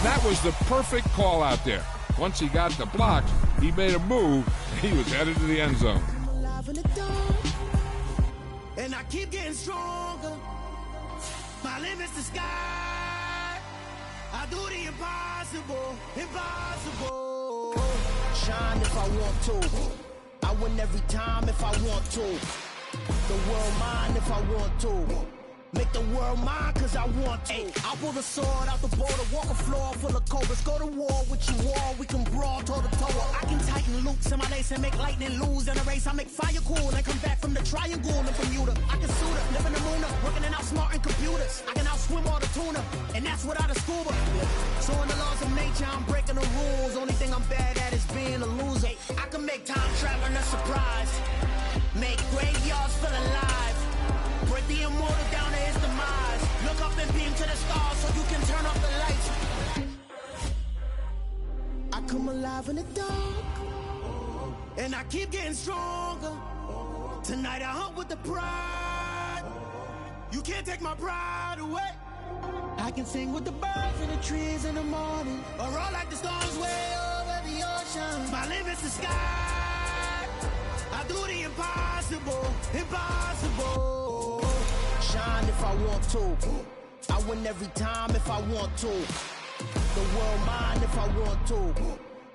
That was the perfect call out there. Once he got the blocks, he made a move. He was headed to the end zone. And I keep getting stronger. My limit's the sky. I do the impossible, impossible. Shine if I want to. I win every time if I want to. The world mine if I want to. Make the world mine cause I want to. I pull the sword out the border, walk a floor full of cobras. Go to war with you all, we can brawl toe to toe. I can tighten loops in my lace and make lightning lose in a race. I make fire cool and come back from the triangle in Bermuda. I can suit up, live in the moon up, working and outsmarting computers. I can outswim all the tuna, and that's without a scuba. So in the laws of nature, I'm breaking the rules. Only thing I'm bad at is being a loser. I can make time traveling a surprise. Make graveyards feel alive. Break the immortal down to his demise. Look up and beam to the stars so you can turn off the lights. I come alive in the dark, and I keep getting stronger. Tonight I hunt with the pride. You can't take my pride away. I can sing with the birds and the trees in the morning, or roll like the stars way over the ocean. My limit's the sky. I do the impossible, impossible. Shine if I want to. I win every time if I want to. The world mine if I want to.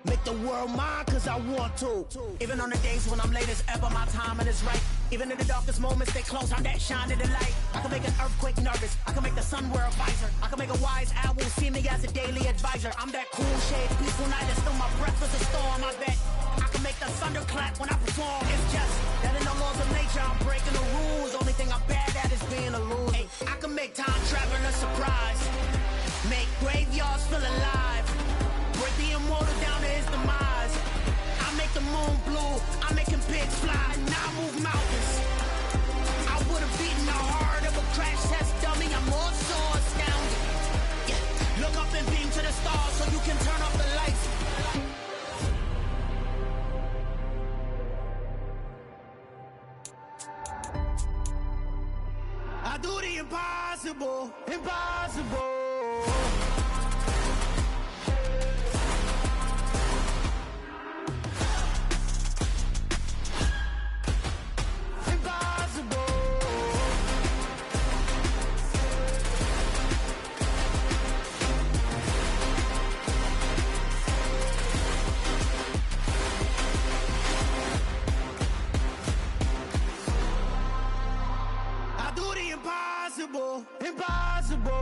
Make the world mine cause I want to. Even on the days when I'm late as ever, my timing is right. Even in the darkest moments, they close, I'm that shining the light. I can make an earthquake nervous, I can make the sun wear a visor. I can make a wise owl see me as a daily advisor. I'm that cool shade, peaceful night, and still my breath is a storm, I bet. I can make the thunder clap when I perform. It's just that in the laws of nature, I'm breaking the rules. Only thing I'm bad at is being a loser. Hey, I can make time traveling a surprise. Make graveyards feel alive. Break the immortal down to his demise. I make the moon blue. I'm making pigs fly. Now I move mountains. I would have beaten the heart of a crash test dummy. I'm more so astounded. Yeah. Look up and beam to the stars so you can turn off the lights. I do the impossible, impossible. Impossible, impossible.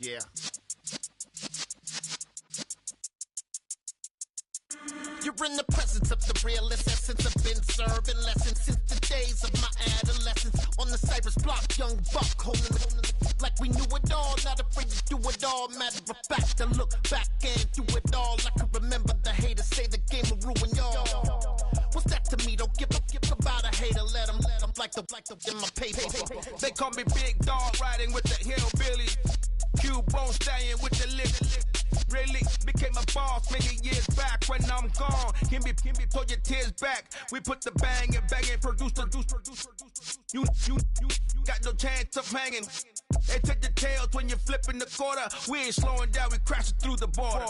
Yeah. You're in the presence of the realest essence. I've been serving lessons since the days of my adolescence. On the Cypress block, young buck holding it like we knew it all. Not afraid to do it all. Matter of fact, I look back and do it all. I can remember the haters say the game will ruin y'all. What's that to me? Don't give about a hater. Let them like the in my paper. They call me Big Dog, riding with the hillbilly. Q-Bone stallion with the lip. Really became a boss many years back. When I'm gone, can be pull your tears back. We put the bang and produce. You got no chance of hanging. They take the tails when you're flipping the quarter. We ain't slowing down, we crashing through the border.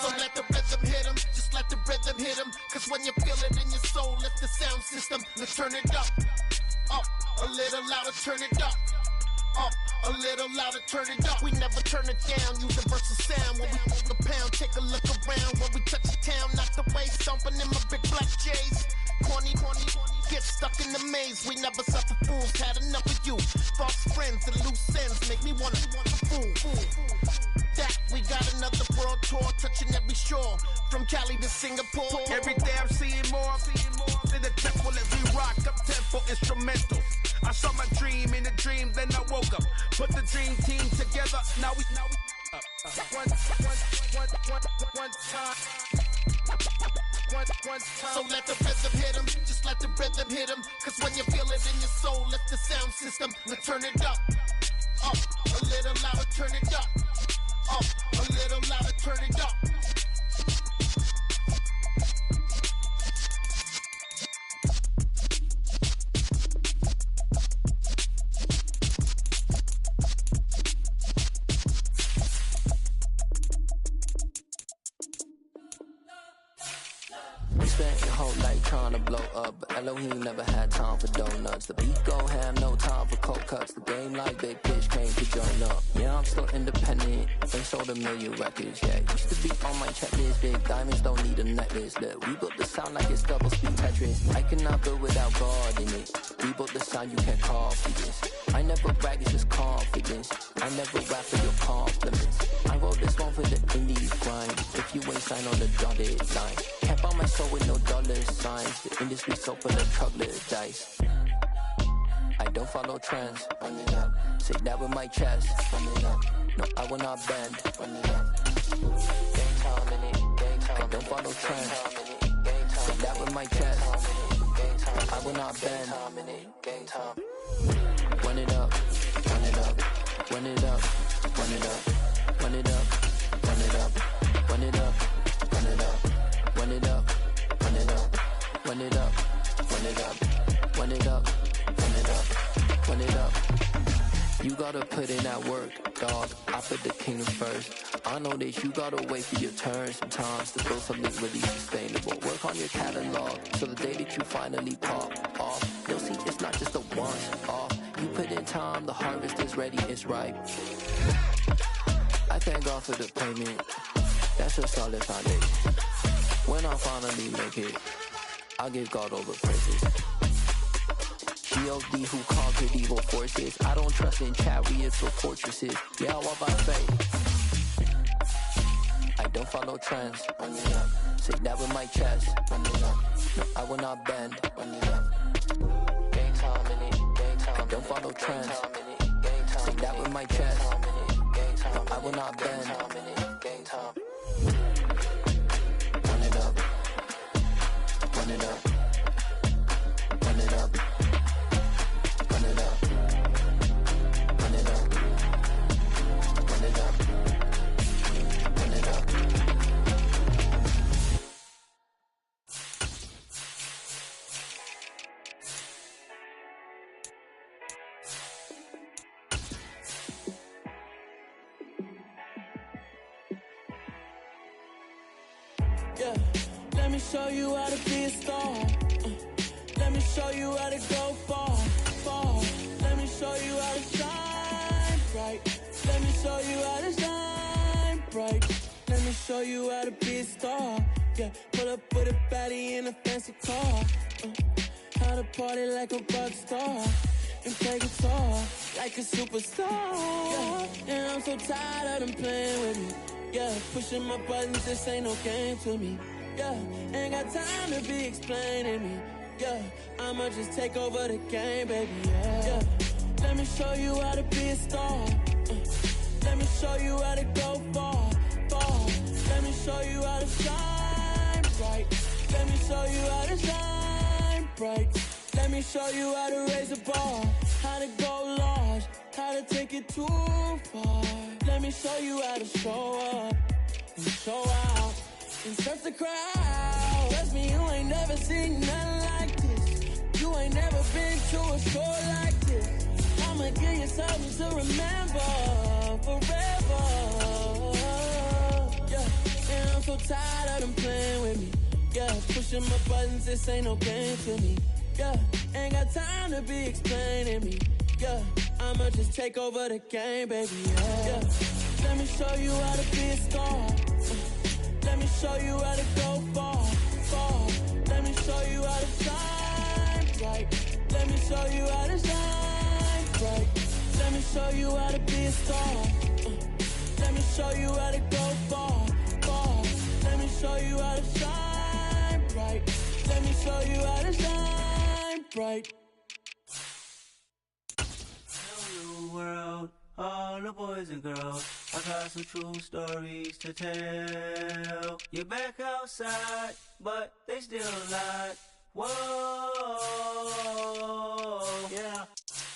So let the rhythm hit him, just let the rhythm hit him. Cause when you feel it in your soul, lift the sound system. Let's turn it up, a little louder, turn it up. A little louder, turn it up. We never turn it down, universal sound. When we move the pound, take a look around. When we touch the town, knock the way, stomping in my big black J's. Corny, get stuck in the maze. We never suffer fools, had enough of you. False friends and loose ends make me wanna fool. That we got another world tour, touching every shore, from Cali to Singapore. Every day I'm seeing more. In the temple as we rock up tempo instrumentals. I saw my dream in a dream, then I woke up. Put the dream team together, now we one time. time. So let the rhythm hit him, just let the rhythm hit him. Cause when you feel it in your soul, lift the sound system. Now turn it up, a little louder, turn it up, a little louder, turn it up. Spent your whole life trying to blow up, but Elohim never had time for donuts. The beat go ham, no time for cold cuts. The game like Big Pitch came to join up. Yeah, I'm still independent, ain't sold a million records yet. Used to be on my checklist, big diamonds don't need a necklace. Look, we built the sound like it's double speed Tetris. I cannot build without God in it. We built the sound, you can't copy this. I never brag, it's just confidence. I never rap for your compliments. I wrote this one for the indie grind. If you ain't signed on the dotted line, can't buy my soul with no dollar signs. The industry so full of troglodytes. I don't follow trends. Run it up. Say that with my chest. Run it up. No, I will not bend. Run it up. Gang time in it. Gang time. I don't follow trends. Say that with my chest. I will not bend. Gang time. Run it up. Run it up. Run it up. Run it up. Run it up. Run it up. Run it up. Run it up. Run it up. Run it up. Run it up. Run it up. Run it up. Run it up. Run it up. You gotta put in that work, dog. I put the kingdom first. I know that you gotta wait for your turn sometimes to build something really sustainable. Work on your catalog, so the day that you finally pop off, you'll see it's not just a once off. You put in time, the harvest is ready, it's ripe. I thank God for the payment. That's a solid foundation. When I finally make it, I'll give God all the praises. G.O.D. who conquered evil forces. I don't trust in chariots or fortresses. Yeah, what about faith? I don't follow trends. Run it up. Say that with my chest. Run it up. No, I will not bend. Run it up. Gang time in it. Gang time. I don't follow trends. Say that with my chest. No, I will not bend. Gang time. Run it up. Run it up. Run it up. Run it up. Run it up. Run it up. Run it up. Yeah, let me show you how to be a star. Let me show you how to go far, far. Let me show you how to shine bright. Let me show you how to shine bright. Let me show you how to be a star. Yeah, pull up with a baddie in a fancy car. How to party like a rock star and play guitar like a superstar. Yeah, and I'm so tired of them playing with me. Yeah, pushing my buttons, this ain't no game to me. Yeah, ain't got time to be explaining me. Yeah, I'ma just take over the game, baby. Yeah, let me show you how to be a star. Let me show you how to go far, far. Let me show you how to shine bright. Let me show you how to shine bright. Let me show you how to raise the bar, how to go large, how to take it too far. Let me show you how to show up and show out and surf the crowd. Trust me, you ain't never seen nothing like this. You ain't never been to a show like this. I'ma give you something to remember forever. Yeah, and I'm so tired of them playing with me. Yeah, pushing my buttons, this ain't no game to me. Yeah, ain't got time to be explaining me. Yeah, I'ma just take over the game, baby. Yeah, let me show you how to be a star. Let me show you how to go far, far. Let me show you how to shine bright. Let me show you how to shine bright. Let me show you how to be a star. Let me show you how to go far, far. Let me show you how to shine bright. Let me show you how to shine bright. Hello world, all the boys and girls. I got some true stories to tell. You're back outside, but they still lied. Whoa, yeah.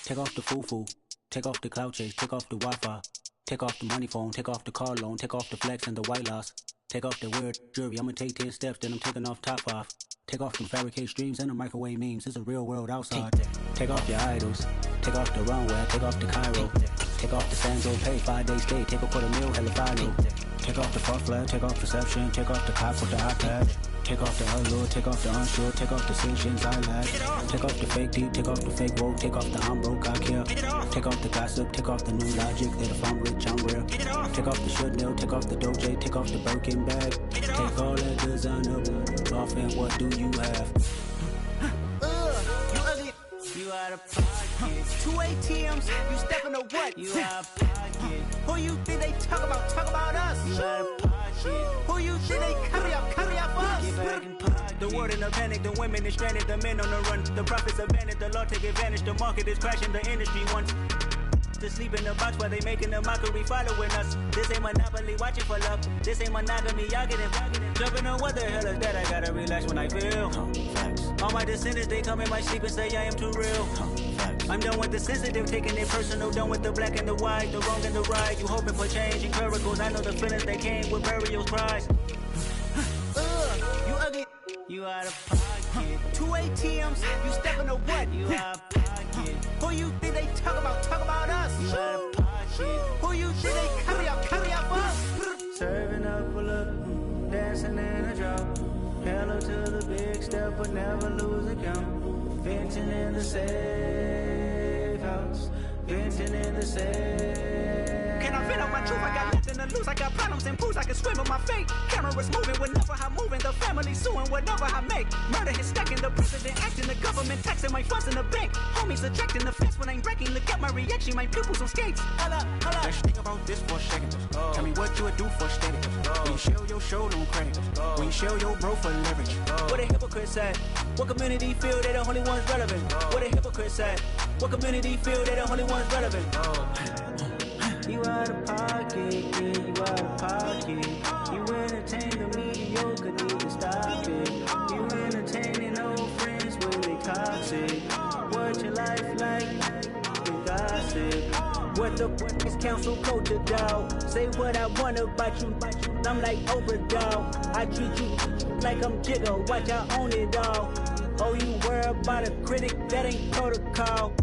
Take off the foo-foo, take off the cloud chase, take off the Wi-Fi, take off the money phone, take off the car loan, take off the flex and the white loss, take off the weird jewelry. I'ma take 10 steps, then I'm taking off top 5. Take off them fabricated streams and the microwave memes. It's a real world outside. Take off your idols, take off the runway, take off the Cairo, take off the San Jose, 5-day stay, take a $250,000 hella final. Take off the fuck flag, take off perception, take off the cop with the iPad. Take off the allure, take off the unsure, take off the decisions I lack. Take off the fake deep, take off the fake woke, take off the I'm broke, I care. Take off the gossip, take off the new logic that if I'm rich, I'm real. Take off the Chanel, take off the Doja, take off the Birkin bag. Take all that designer off and what do you have? You ugly. You out of pocket. 2 ATMs, you stepping to what? You out of pocket. Who you think they talk about? Talk about us. You out of pocket. Who you think they carry up us? Get back in pocket. The world in a panic, the women is stranded, the men on the run. The profits abandoned, the law take advantage. The market is crashing, the industry wants to sleep in the box while they making a mockery following us. This ain't Monopoly, watching for love. This ain't monogamy, y'all getting jumping on what the hell is that? I gotta relax when I feel. All my descendants, they come in my sleep and say I am too real. I'm done with the sensitive, taking it personal. Done with the black and the white, the wrong and the right. You hoping for change and miracles. I know the feelings that came with burial cries. You ugly. You out of pocket. 2 ATMs, you stepping to what? You out of pocket. Who you think they talk about? Talk about us. You out of pocket. Who you think they carry up us? Serving up a look, dancing in a drop. Hello to the big step, but never lose a count. Venting in the safe house. Venting in the safe. Can I feel out my truth? I got nothing to lose. I got problems and pools. I can swim with my fate. Cameras moving whenever I'm moving. The family suing whatever I make. Murder is stacking. The president acting. The government taxing my funds in the bank. Homies subtracting the fence when I'm breaking. Look at my reaction. My pupils on skates. Holla. Let's think about this for a second. Tell me what you would do for status. When you show your show, don't credit. When you show your bro for leverage. What a hypocrite said. What community feel they the only ones relevant? What a hypocrite said. What community feel they the only ones relevant? You out of pocket, yeah, you out of pocket. You entertain the mediocre, need to stop it. You entertaining old friends when they toxic. What your life like? You gossip. What the fuck is council culture, dawg? Say what I want about you. I'm like Oprah, dawg. I treat you like I'm Jigga. Watch, I own it all. Oh, you worry about a critic? That ain't protocol.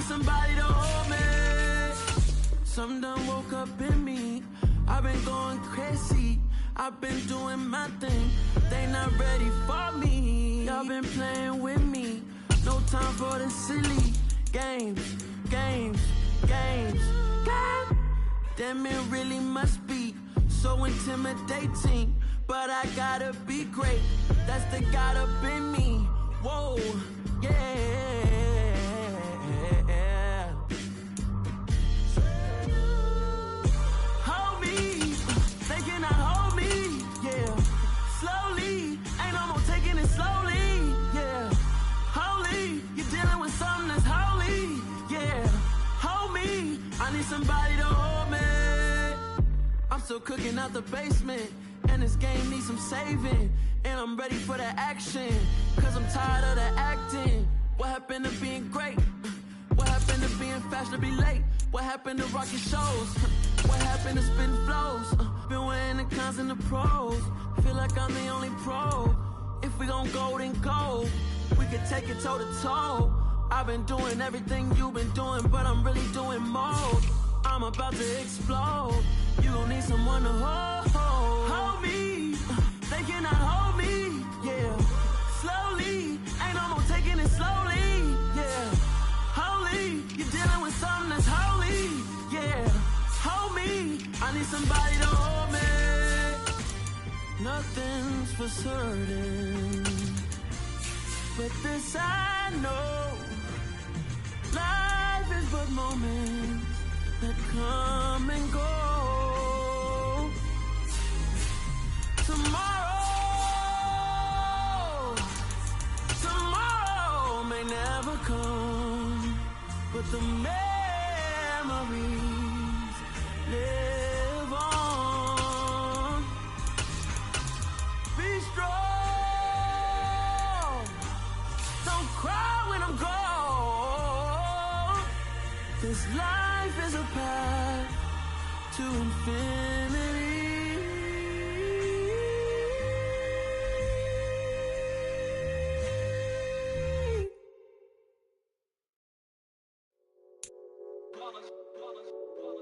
Somebody to hold me. Something done woke up in me. I've been going crazy. I've been doing my thing. They not ready for me. Y'all been playing with me. No time for the silly games. Damn, it really must be so intimidating. But I gotta be great. That's the God up in me. Whoa, yeah. Somebody to hold me. I'm still cooking out the basement, and this game needs some saving. And I'm ready for the action, cause I'm tired of the acting. What happened to being great? What happened happened to being fashionably late? What happened to rocking shows? What happened to spitting flows? Been wearing the cons and the pros. Feel like I'm the only pro. If we gon' go, then go. We could take it toe to toe. I've been doing everything you've been doing, but I'm really doing more. I'm about to explode. You gon' need someone to hold me. They cannot hold me, yeah. Slowly, ain't no more taking it slowly, yeah. Holy, you're dealing with something that's holy, yeah. Hold me, I need somebody to hold me. Nothing's for certain, but this I know. Life is but moments that come and go. Tomorrow may never come, but the memories live on. Be strong, don't cry when I'm gone, 'cause life is a path to infinity.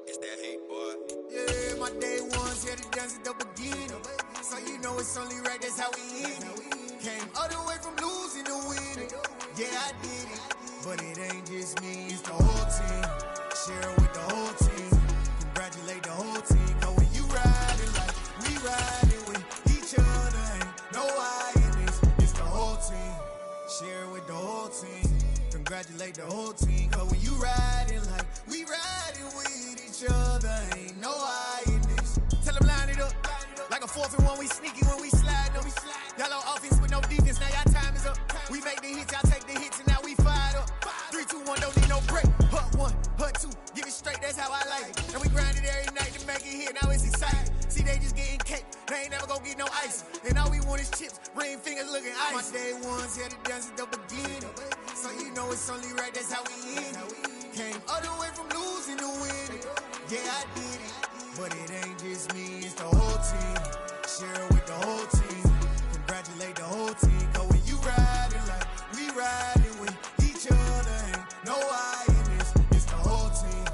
It's that hate, boy. Yeah, my day ones here to dance at the beginning. So you know it's only right, that's how we end it. Came all the way from losing to winning. Yeah, I did it, but it ain't just me, it's the whole team. Share it with the whole team. Congratulate the whole team. Cause when you riding like we riding with each other, ain't no I in this, it's the whole team. Share it with the whole team. Congratulate the whole team. Cause when you riding like we riding with each other, ain't no I in this. Tell them line it up. Like a 4th and 1, we sneaky when we slide them. Y'all on offense with no defense, now y'all time is up. We make the hits, y'all take the hits, and now we fired up. 3, 2, 1, don't need no break. Hut 1, hut 2, give it straight, that's how I like it. And we grind it every night to make it hit, now it's exciting. See, they just getting cake, they ain't never gonna get no ice. And all we want is chips, ring fingers looking ice. My day ones here to dance at the beginning. So you know it's only right, that's how we end it. Came all the way from losing to winning. Yeah, I did it, but it ain't just me, it's the whole team. Share it with the whole team. Congratulate the whole team. Cause when you riding like we riding with each other, ain't no I in this, it's the whole team.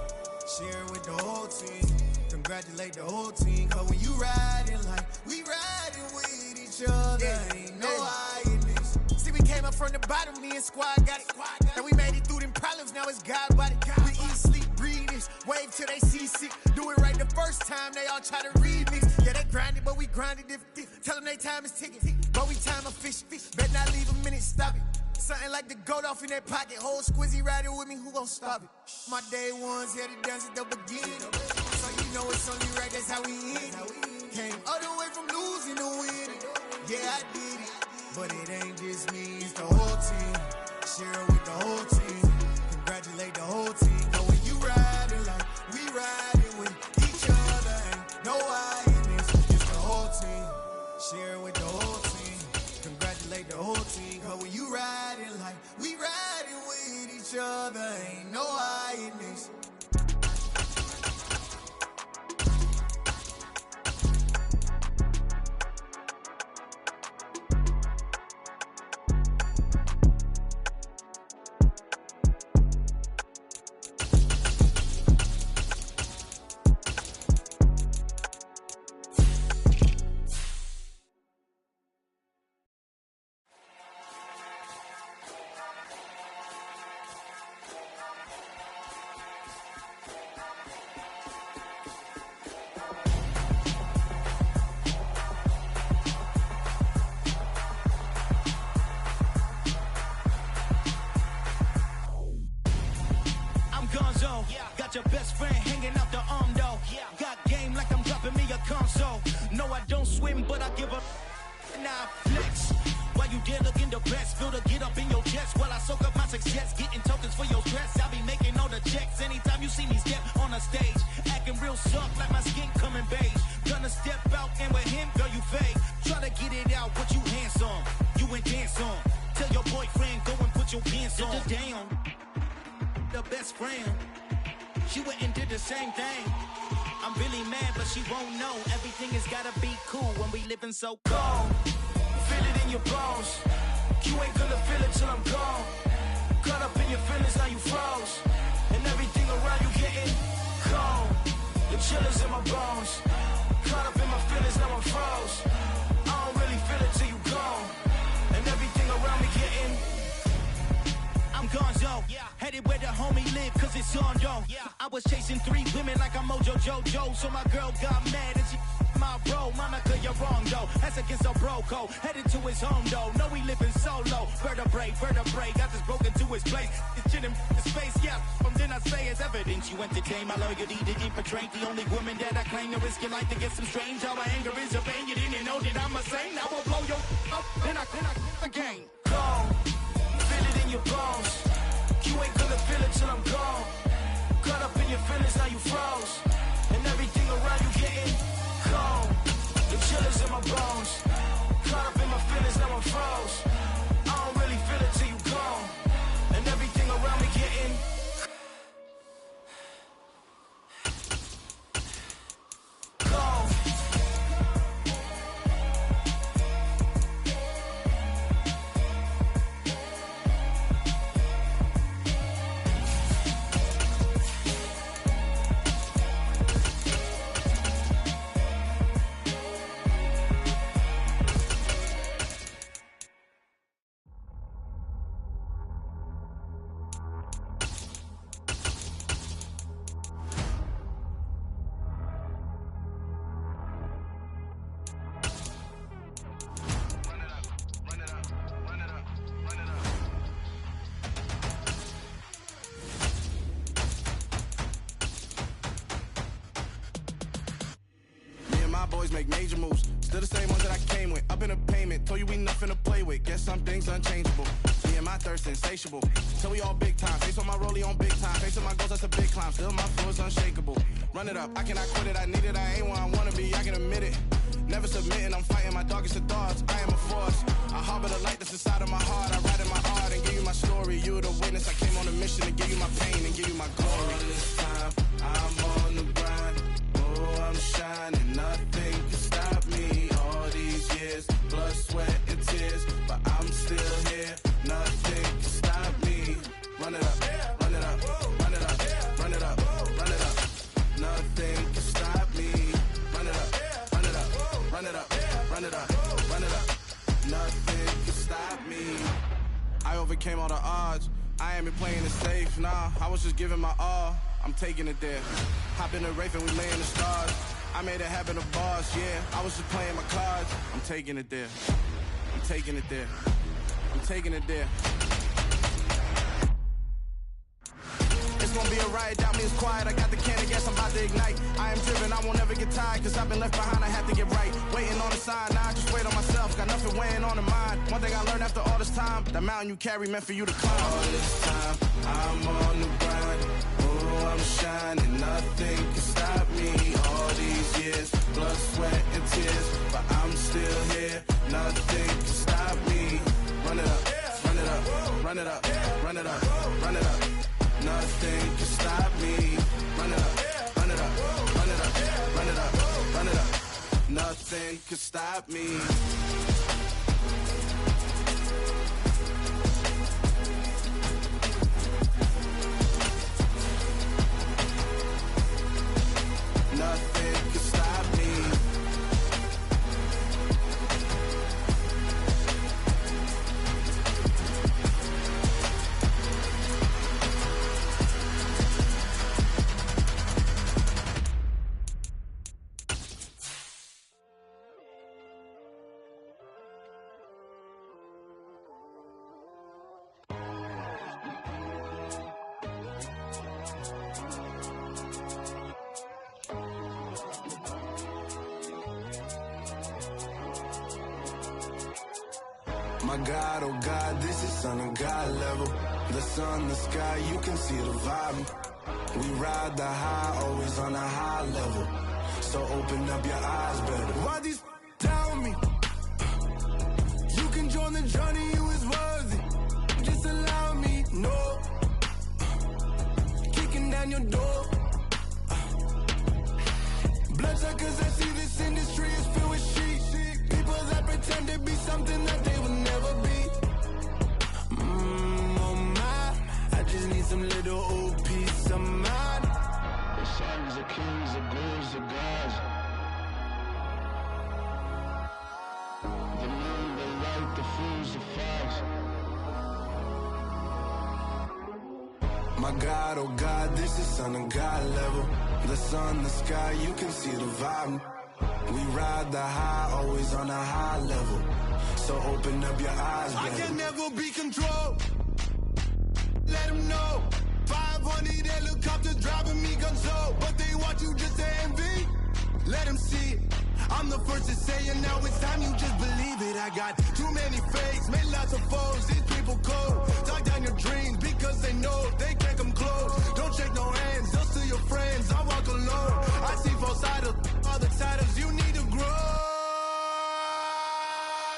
Share it with the whole team. Congratulate the whole team. Cause when you riding like we riding with each other, ain't no I in this. See, we came up from the bottom, me and squad got it. And we made it through them problems, now it's God body. We eat, sleep, breathe this, wave till they see sick. Do it right the first time, they all try to remix. Yeah, they grinded, but we grinded different. Tell them they time is ticking, but we time a fish. Bet not leave a minute, stop it. Something like the goat off in that pocket. Whole squizzy riding with me, who gon' stop it? My day ones here to dance at the beginning. So you know it's only right, that's how we end it. Came all the way from losing to winning. Yeah, I did it, but it ain't just me, it's the whole team. Share it with the whole team. Congratulate the whole team. But when you riding like we riding with each other, ain't no I in this, it's the whole team. Share it with the whole team. Congratulate the whole team. Cause when you riding like we riding with each other, ain't no I in this. Your best friend hanging out the arm though. Got game like I'm dropping me a console. No, I don't swim, but I give a now flex. While you there looking depressed, feel the get up in your chest while I soak up my success. Getting tokens for your stress, I'll be making all the checks. Anytime you see me step on a stage, acting real soft like my skin coming beige. Gonna step out and with him, girl, you fake. Try to get it out, but you handsome. You ain't dance on. Tell your boyfriend, go and put your pants on. Down. her best friend. She went and did the same thing. I'm really mad, but she won't know. Everything has gotta be cool when we living so cold. Feel it in your bones. You ain't gonna feel it till I'm gone. Caught up in your feelings, now you froze. And everything around you getting cold. The chillers in my bones. Caught up in my feelings, now I'm froze. I don't really feel it till you gone. And everything around me getting I'm gonzo, headed where the homie live, cause it's on though. I was chasing 3 women like I'm Mojo Jojo, so my girl got mad and she my bro. Monica, you're wrong though, that's against our bro code. Headed to his home though, know we living solo. Vertebrae, got this broken to his place. It's chillin' in space, from then I say it's evidence. You entertain my loyalty, didn't portray the only woman that I claim to risk your life to get some strange. How my anger is a pain, you didn't know that I'm a saint. Now I'll blow your up, then I again. Go. Feel it in your bones. You ain't gonna feel it till I'm gone. Caught up in your feelings, now you froze. And everything around you getting cold. The chillers in my bones. Caught up in my feelings, now I'm froze. I don't really feel it till you gone. And everything around me getting cold. Make major moves, still the same ones that I came with. Up in a payment, told you we nothing to play with. Guess some things unchangeable. Me and my thirst insatiable. Till we all big time. Face on my rollie on big time. Face on my goals, that's a big climb. Still my flow is unshakable. Run it up, I cannot quit it. I need it, I ain't where I wanna be. I can admit it. Never submitting, I'm fighting my darkest of thoughts. I am a force. I harbor the light that's inside of my heart. I write in my art and give you my story. You the witness. I came on a mission to give you my pain and give you my glory. All this time, I'm on the grind. Oh, I'm shining. Nothing can stop me. All these years, blood, sweat, and tears, but I'm still here. Nothing can stop me. Run it up, run it up, run it up, run it up, run it up. Nothing can stop me. Run it up, run it up, run it up, run it up, run it up. Nothing can stop me. I overcame all the odds. I ain't been playing it safe, nah. I was just giving my all. I'm taking it there. Hop in the Wraith and we lay in the stars. I made it happen to bars, yeah. I was just playing my cards. I'm taking it there. I'm taking it there. I'm taking it there. It's gonna be a riot, doubt me, it's quiet. I got the can of gas, I'm about to ignite. I am driven, I won't ever get tired, cause I've been left behind, I have to get right. Waiting on the sign, now I just wait on myself. Got nothing weighing on the mind. One thing I learned after all this time, the mountain you carry meant for you to climb. All this time, I'm on the grind. Oh, I'm shining, nothing can stop me. All these years, blood, sweat, and tears, but I'm still here. Nothing can stop me. Run it up, run it up, run it up, run it up, run it up. Nothing can stop me. Run it up, run it up, run it up, run it up, run it up. Nothing can stop me. Nothing can stop me. My God, oh God, this is Son of God level. The sun, the sky, you can see the vibe. We ride the high, always on a high level. So open up your eyes better. Why these tell me? You can join the journey, you is worthy. Just allow me, no. My God, oh God, this is on a God level. The sun, the sky, you can see the vibe. We ride the high, always on a high level. So open up your eyes, baby. I can never be controlled. Let them know. 500 helicopters driving me gonzo, but they want you just to envy. Let them see it. I'm the first to say it, now it's time you just believe it. I got too many fakes, made lots of foes. These people cold. Talk down your dreams because they know they can't come close. Don't shake no hands, those to your friends. I walk alone. I see both sides of other titles. You need to grow.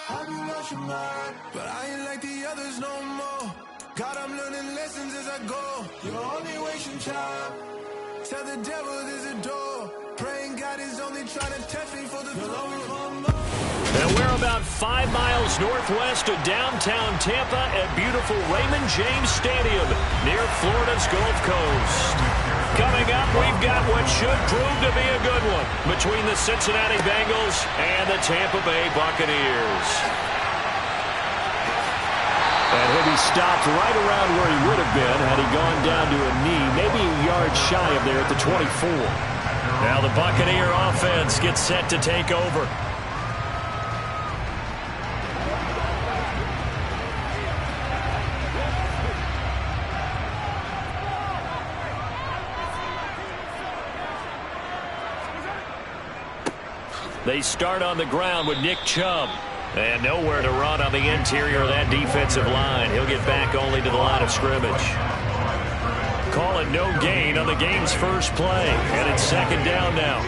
Have you lost your mind? But I ain't like the others no more. God, I'm learning lessons as I go. You're only wasting time. Tell the devil there's a door. Praying God is only trying to test me for the glory. And we're about 5 miles northwest of downtown Tampa at beautiful Raymond James Stadium near Florida's Gulf Coast. Coming up, we've got what should prove to be a good one between the Cincinnati Bengals and the Tampa Bay Buccaneers. And he'll be stopped right around where he would have been had he gone down to a knee, maybe a yard shy of there at the 24. Now the Buccaneer offense gets set to take over. They start on the ground with Nick Chubb. And nowhere to run on the interior of that defensive line. He'll get back only to the line of scrimmage. Call it no gain on the game's first play. And it's second down now.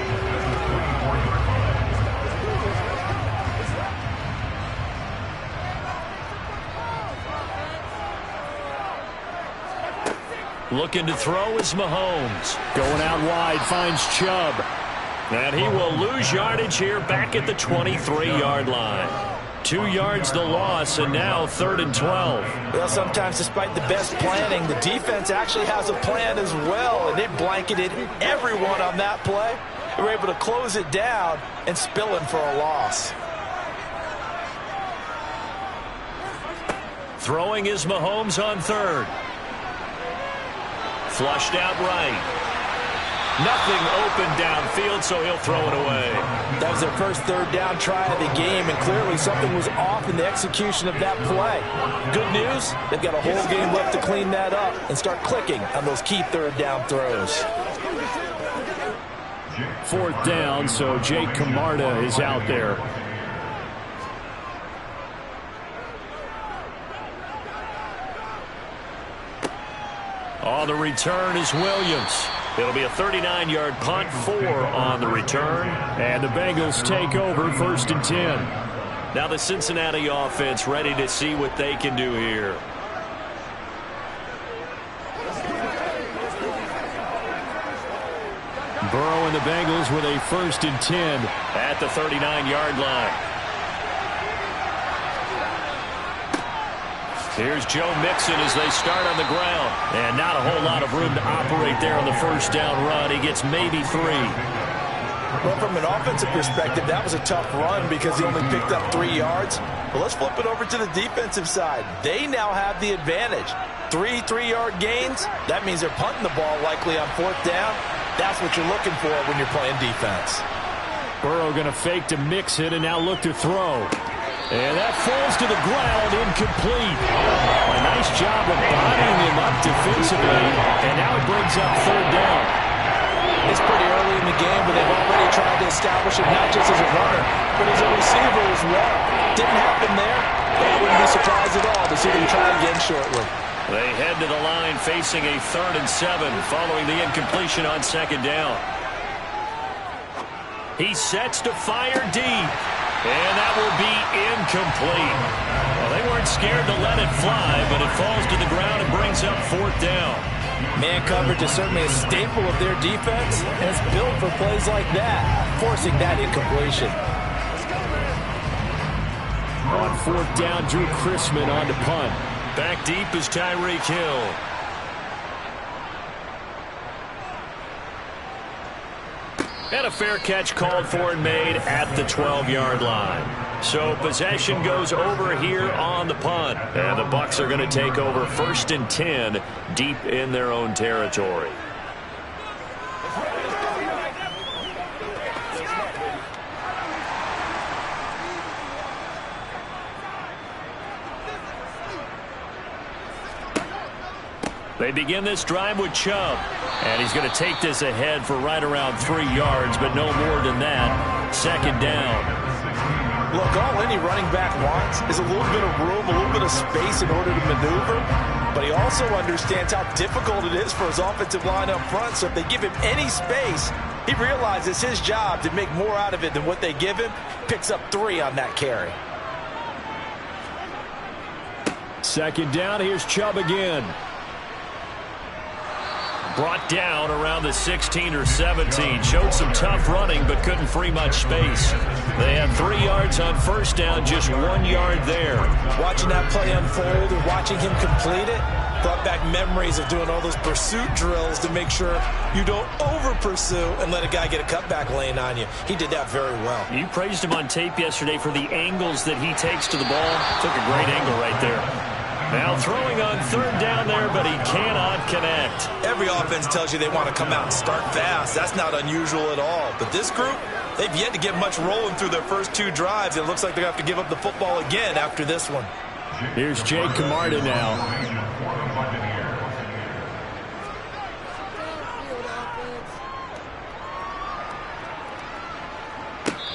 Looking to throw is Mahomes. Going out wide, finds Chubb. And he will lose yardage here back at the 23-yard line. 2 yards the loss, and now 3rd and 12. Well, sometimes despite the best planning, the defense actually has a plan as well, and it blanketed everyone on that play. They were able to close it down and spill him for a loss. Throwing is Mahomes on 3rd. Flushed out right. Nothing open downfield, so he'll throw it away. That was their first 3rd down try of the game, and clearly something was off in the execution of that play. Good news, they've got a whole game left to clean that up and start clicking on those key 3rd down throws. 4th down, so Jake Camarda is out there. On the return is Williams. It'll be a 39-yard punt, 4 on the return. And the Bengals take over 1st and 10. Now the Cincinnati offense ready to see what they can do here. Burrow and the Bengals with a 1st and 10 at the 39-yard line. Here's Joe Mixon as they start on the ground. And not a whole lot of room to operate there on the 1st down run. He gets maybe 3. Well, from an offensive perspective, that was a tough run because he only picked up 3 yards. But let's flip it over to the defensive side. They now have the advantage. 3 3-yard gains. That means they're punting the ball likely on 4th down. That's what you're looking for when you're playing defense. Burrow going to fake to Mixon and now look to throw. And that falls to the ground, incomplete. A nice job of bodying him up defensively, and now it brings up 3rd down. It's pretty early in the game, but they've already tried to establish it not just as a runner, but as a receiver as well. Didn't happen there, but I wouldn't be surprised at all to see them try again shortly. They head to the line facing a 3rd and 7 following the incompletion on 2nd down. He sets to fire deep. And that will be incomplete. Well, they weren't scared to let it fly, but it falls to the ground and brings up 4th down. Man coverage is certainly a staple of their defense, and it's built for plays like that, forcing that incompletion. On 4th down, Drew Chrisman on to punt. Back deep is Tyreek Hill. And a fair catch called for and made at the 12-yard line. So possession goes over here on the punt. And the Bucs are going to take over 1st and 10 deep in their own territory. They begin this drive with Chubb. And he's going to take this ahead for right around 3 yards, but no more than that. 2nd down. Look, all any running back wants is a little bit of room, a little bit of space in order to maneuver. But he also understands how difficult it is for his offensive line up front. So if they give him any space, he realizes his job to make more out of it than what they give him. Picks up 3 on that carry. 2nd down, here's Chubb again. Brought down around the 16 or 17. Showed some tough running, but couldn't free much space. They had 3 yards on 1st down, just 1 yard there. Watching that play unfold and watching him complete it brought back memories of doing all those pursuit drills to make sure you don't over-pursue and let a guy get a cutback lane on you. He did that very well. You praised him on tape yesterday for the angles that he takes to the ball. Took a great angle right there. Now throwing on 3rd down there, but he cannot connect. Every offense tells you they want to come out and start fast. That's not unusual at all. But this group, they've yet to get much rolling through their first 2 drives. It looks like they're going to have to give up the football again after this one. Here's Jake Camarda now.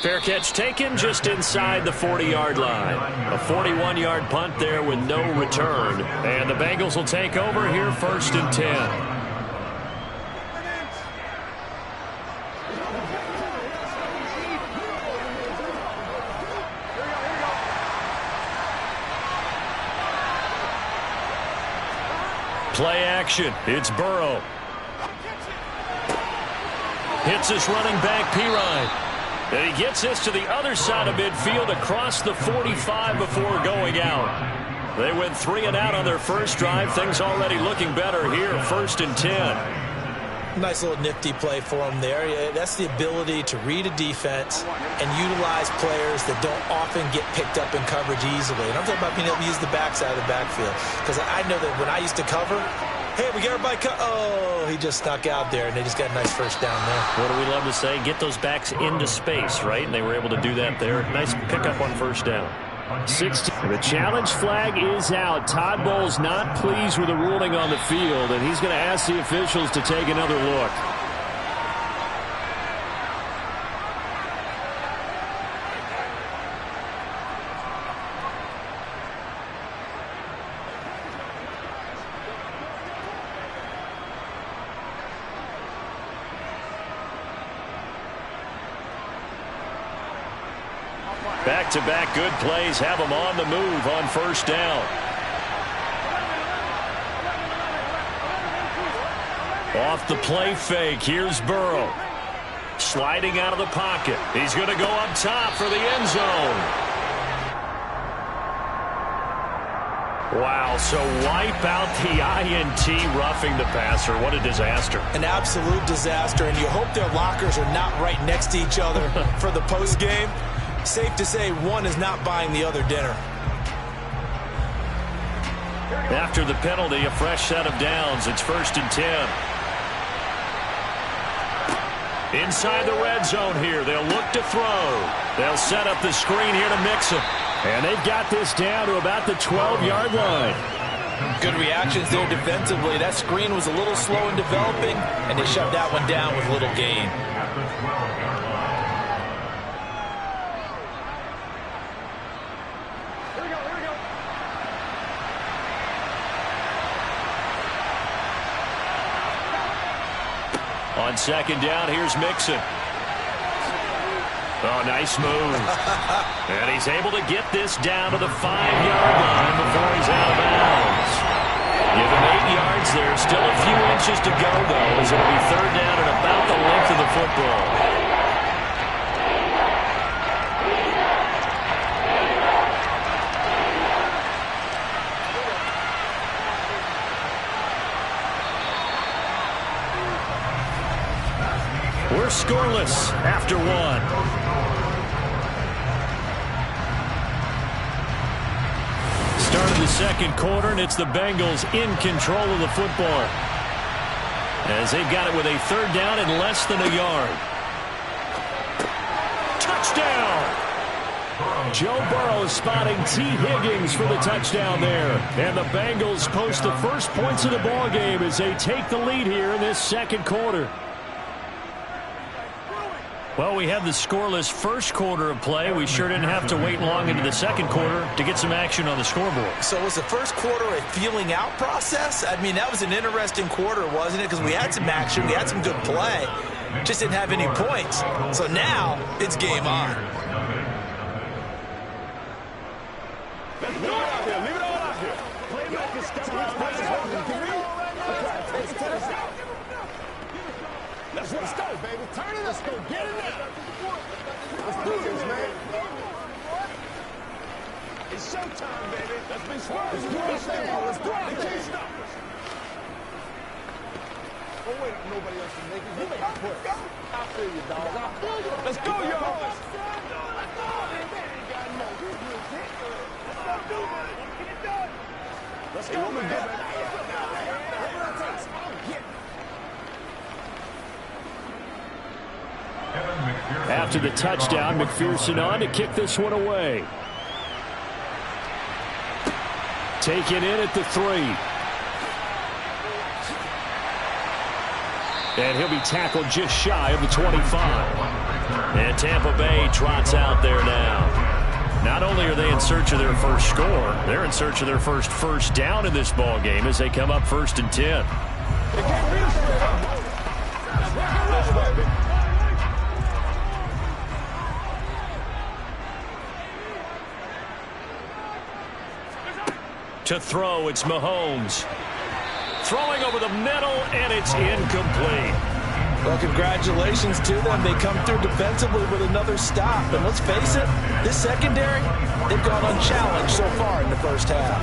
Fair catch taken just inside the 40-yard line. A 41-yard punt there with no return. And the Bengals will take over here 1st and 10. Play action. It's Burrow. Hits his running back, Pirine. And he gets this to the other side of midfield across the 45 before going out. They went 3 and out on their first drive. Things already looking better here, 1st and 10. Nice little nifty play for him there. That's the ability to read a defense and utilize players that don't often get picked up in coverage easily. And I'm talking about being able to use the backside of the backfield. Because I know that when I used to cover, hey, we got everybody cut. Oh, he just snuck out there, and they just got a nice 1st down there. What do we love to say? Get those backs into space, right? And they were able to do that there. Nice pickup on 1st down. 16. The challenge flag is out. Todd Bowles not pleased with the ruling on the field, and he's going to ask the officials to take another look. Back-to-back good plays have them on the move on 1st down. Off the play fake, here's Burrow. Sliding out of the pocket. He's going to go up top for the end zone. Wow, so wipe out the INT roughing the passer. What a disaster. An absolute disaster, and you hope their lockers are not right next to each other for the postgame. Safe to say one is not buying the other dinner. After the penalty, a fresh set of downs. It's 1st and 10. Inside the red zone here. They'll look to throw. They'll set up the screen here to Mixon. And they've got this down to about the 12-yard line. Good reactions there defensively. That screen was a little slow in developing, and they shut that one down with little gain. On 2nd down, here's Mixon. Oh, nice move. And he's able to get this down to the 5-yard line before he's out of bounds. Give him 8 yards there. Still a few inches to go, though, as it'll be 3rd down and about the length of the football. We're scoreless after 1. start of the second quarter, and it's the Bengals in control of the football, as they've got it with a third down and less than a yard. Touchdown! Joe Burrow spotting T. Higgins for the touchdown there. And the Bengals post the first points of the ball game as they take the lead here in this second quarter. Well, we had the scoreless first quarter of play. We sure didn't have to wait long into the second quarter to get some action on the scoreboard. So was the first quarter a feeling out process? I mean, that was an interesting quarter, wasn't it? Because we had some action, we had some good play, just didn't have any points. So now it's game on. Leave it all out here. Leave it all out here. Playmakers step up. Let's go, baby. Turn it. Let's go. Get it now. Let's do this, man. It's showtime, baby. Let's be smart. Let's do this thing. Let's do it. They can't stop us. Don't wait for nobody else to make it. You make it quick. I feel you, dog. I feel you. Let's go, y'all. Let's go. Let's go, man. After the touchdown, McPherson on to kick this one away. Taken in at the 3. And he'll be tackled just shy of the 25. And Tampa Bay trots out there now. Not only are they in search of their first score, they're in search of their first down in this ball game as they come up 1st and 10. To throw, it's Mahomes. Throwing over the middle, and it's incomplete. Well, congratulations to them. They come through defensively with another stop. And let's face it, this secondary, they've gone unchallenged so far in the first half.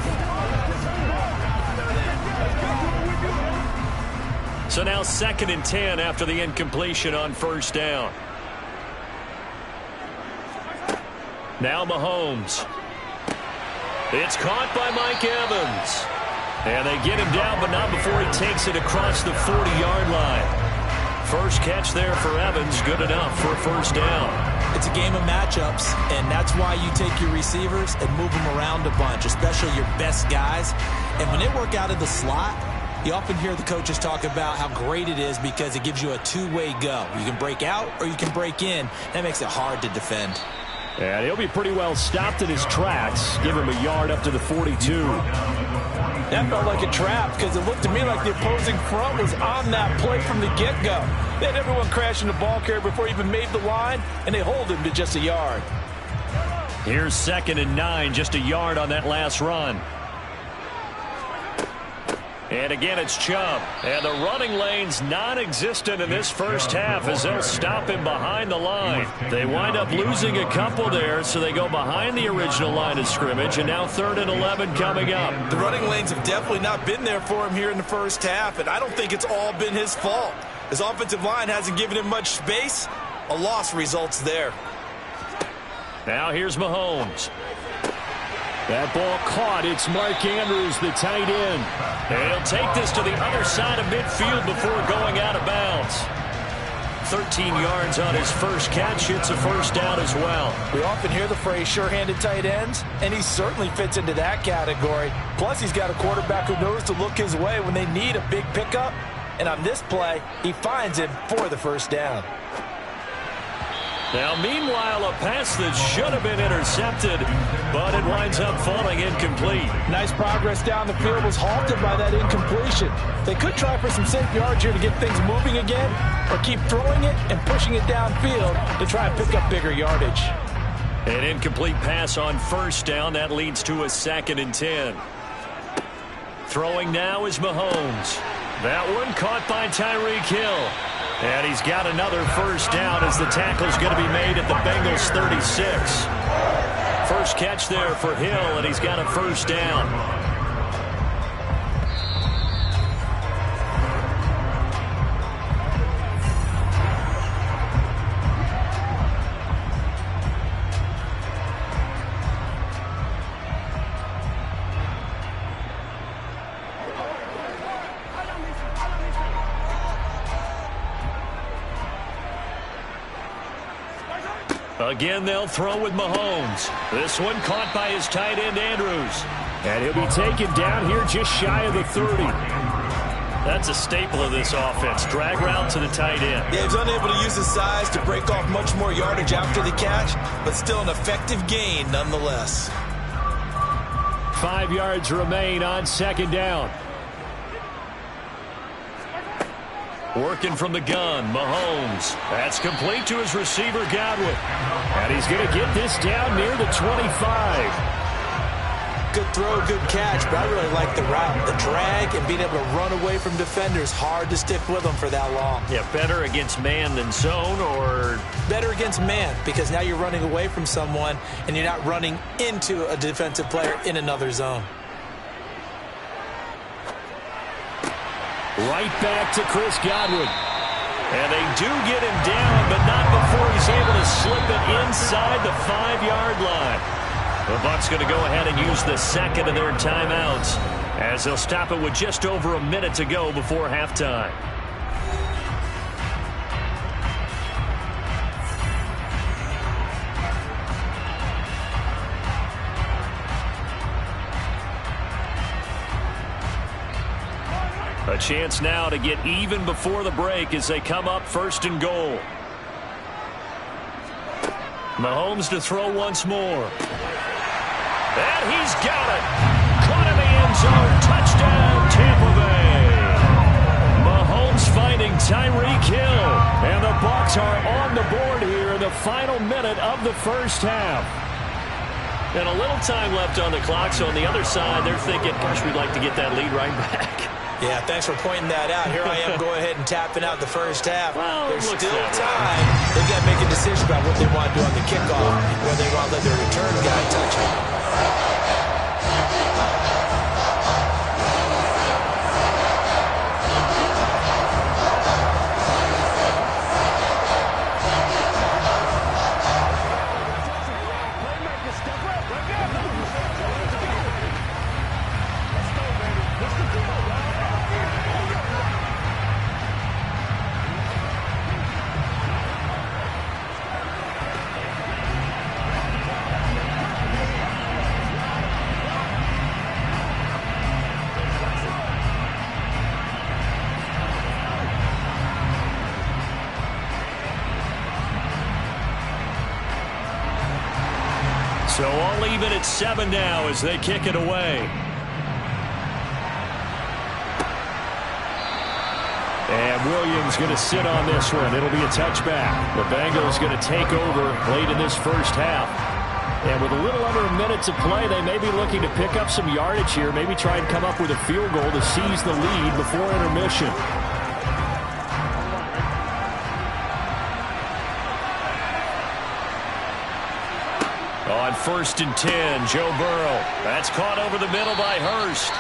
So now 2nd and 10 after the incompletion on 1st down. Now Mahomes. It's caught by Mike Evans. And they get him down, but not before he takes it across the 40-yard line. First catch there for Evans, good enough for a 1st down. It's a game of matchups, and that's why you take your receivers and move them around a bunch, especially your best guys. And when they work out of the slot, you often hear the coaches talk about how great it is because it gives you a two-way go. You can break out or you can break in. That makes it hard to defend. And he'll be pretty well stopped in his tracks. Give him a yard up to the 42. That felt like a trap because it looked to me like the opposing front was on that play from the get-go. They had everyone crashing the ball carrier before he even made the line, and they hold him to just a yard. Here's 2nd and 9, just a yard on that last run. And again, it's Chubb. And the running lane's non-existent in this first half as they'll stop him behind the line. They wind up losing a couple there, so they go behind the original line of scrimmage, and now 3rd and 11 coming up. The running lanes have definitely not been there for him here in the first half, and I don't think it's all been his fault. His offensive line hasn't given him much space. A loss results there. Now here's Mahomes. That ball caught. It's Mark Andrews, the tight end. And he'll take this to the other side of midfield before going out of bounds. 13 yards on his first catch. It's a 1st down as well. We often hear the phrase sure-handed tight ends, and he certainly fits into that category. Plus, he's got a quarterback who knows to look his way when they need a big pickup. And on this play, he finds him for the 1st down. Now, meanwhile, a pass that should have been intercepted, but it winds up falling incomplete. Nice progress down the field was halted by that incompletion. They could try for some safe yards here to get things moving again, or keep throwing it and pushing it downfield to try and pick up bigger yardage. An incomplete pass on 1st down. That leads to a 2nd and 10. Throwing now is Mahomes. That one caught by Tyreek Hill. And he's got another 1st down as the tackle's going to be made at the Bengals 36. First catch there for Hill, and he's got a 1st down. Again, they'll throw with Mahomes. This one caught by his tight end, Andrews. And he'll be taken down here just shy of the 30. That's a staple of this offense. Drag route to the tight end. Yeah, he's unable to use his size to break off much more yardage after the catch, but still an effective gain nonetheless. 5 yards remain on second down. Working from the gun, Mahomes. That's complete to his receiver, Godwin. And he's going to get this down near the 25. Good throw, good catch, but I really like the route. The drag and being able to run away from defenders, hard to stick with them for that long. Yeah, better against man than zone, or? Better against man, because now you're running away from someone and you're not running into a defensive player in another zone. Right back to Chris Godwin. And they do get him down, but not before he's able to slip it inside the 5-yard line. The Bucs going to go ahead and use the second of their timeouts as they'll stop it with just over a minute to go before halftime. A chance now to get even before the break as they come up 1st and goal. Mahomes to throw once more. And he's got it. Caught in the end zone. Touchdown, Tampa Bay. Mahomes finding Tyreek Hill. And the Bucs are on the board here in the final minute of the first half. And a little time left on the clock, so on the other side, they're thinking, gosh, we'd like to get that lead right back. Yeah, thanks for pointing that out. Here I am going ahead and tapping out the first half. Well, there's still time. They've got to make a decision about what they want to do on the kickoff, whether they want to let their return guy touch it. So all even at 7 now as they kick it away. And Williams going to sit on this one. It'll be a touchback. The Bengals going to take over late in this first half. And with a little under a minute to play, they may be looking to pick up some yardage here, maybe try and come up with a field goal to seize the lead before intermission. On 1st and 10, Joe Burrow. That's caught over the middle by Hurst.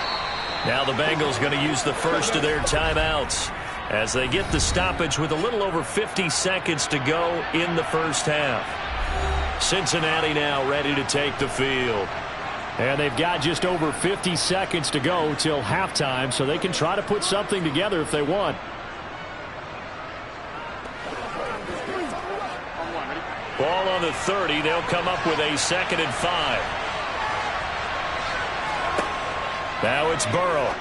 Now the Bengals going to use the first of their timeouts as they get the stoppage with a little over 50 seconds to go in the first half. Cincinnati now ready to take the field. And they've got just over 50 seconds to go till halftime, so they can try to put something together if they want. Ball on the 30. They'll come up with a 2nd and 5. Now it's Burrow.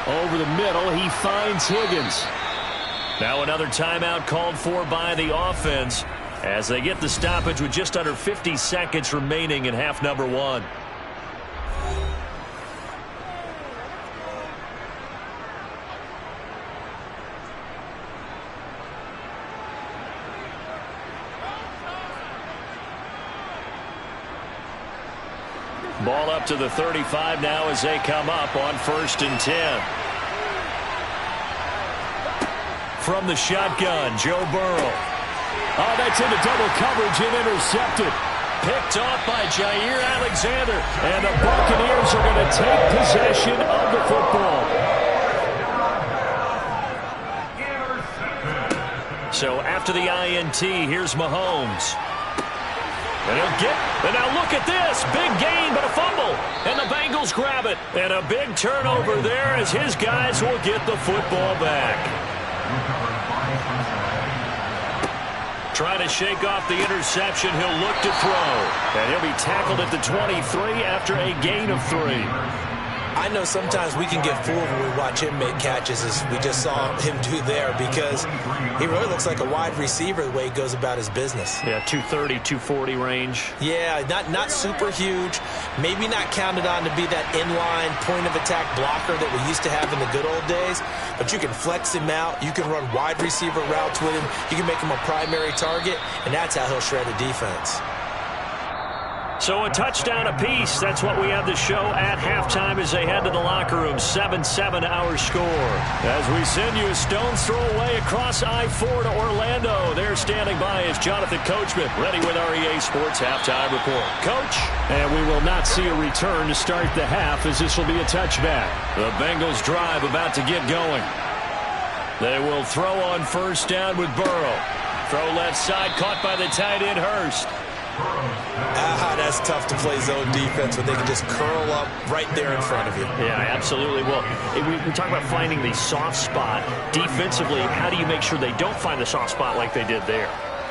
Over the middle, he finds Higgins. Now another timeout called for by the offense as they get the stoppage with just under 50 seconds remaining in half number 1. Ball up to the 35 now as they come up on 1st and 10. From the shotgun, Joe Burrow. Oh, that's into double coverage and intercepted. Picked off by Jair Alexander. And the Buccaneers are going to take possession of the football. So after the INT, here's Mahomes. And he'll get, and now look at this. Big gain, but a fumble. And the Bengals grab it. And a big turnover there as his guys will get the football back. trying to shake off the interception. He'll look to throw. And he'll be tackled at the 23 after a gain of 3. I know sometimes we can get fooled when we watch him make catches, as we just saw him do there, because he really looks like a wide receiver the way he goes about his business. Yeah, 230, 240 range. Yeah, not super huge. Maybe not counted on to be that inline point-of-attack blocker that we used to have in the good old days, but you can flex him out. You can run wide receiver routes with him. You can make him a primary target, and that's how he'll shred a defense. So a touchdown apiece. That's what we have to show at halftime as they head to the locker room. 7-7 our score. As we send you a stone's throw away across I-4 to Orlando. There standing by is Jonathan Coachman, ready with our EA Sports Halftime Report. Coach? And we will not see a return to start the half, as this will be a touchback. The Bengals drive about to get going. They will throw on first down with Burrow. Throw left side, caught by the tight end Hurst. That's tough to play zone defense when they can just curl up right there in front of you. Yeah, absolutely. Well, we talk about finding the soft spot. Defensively, how do you make sure they don't find the soft spot like they did there?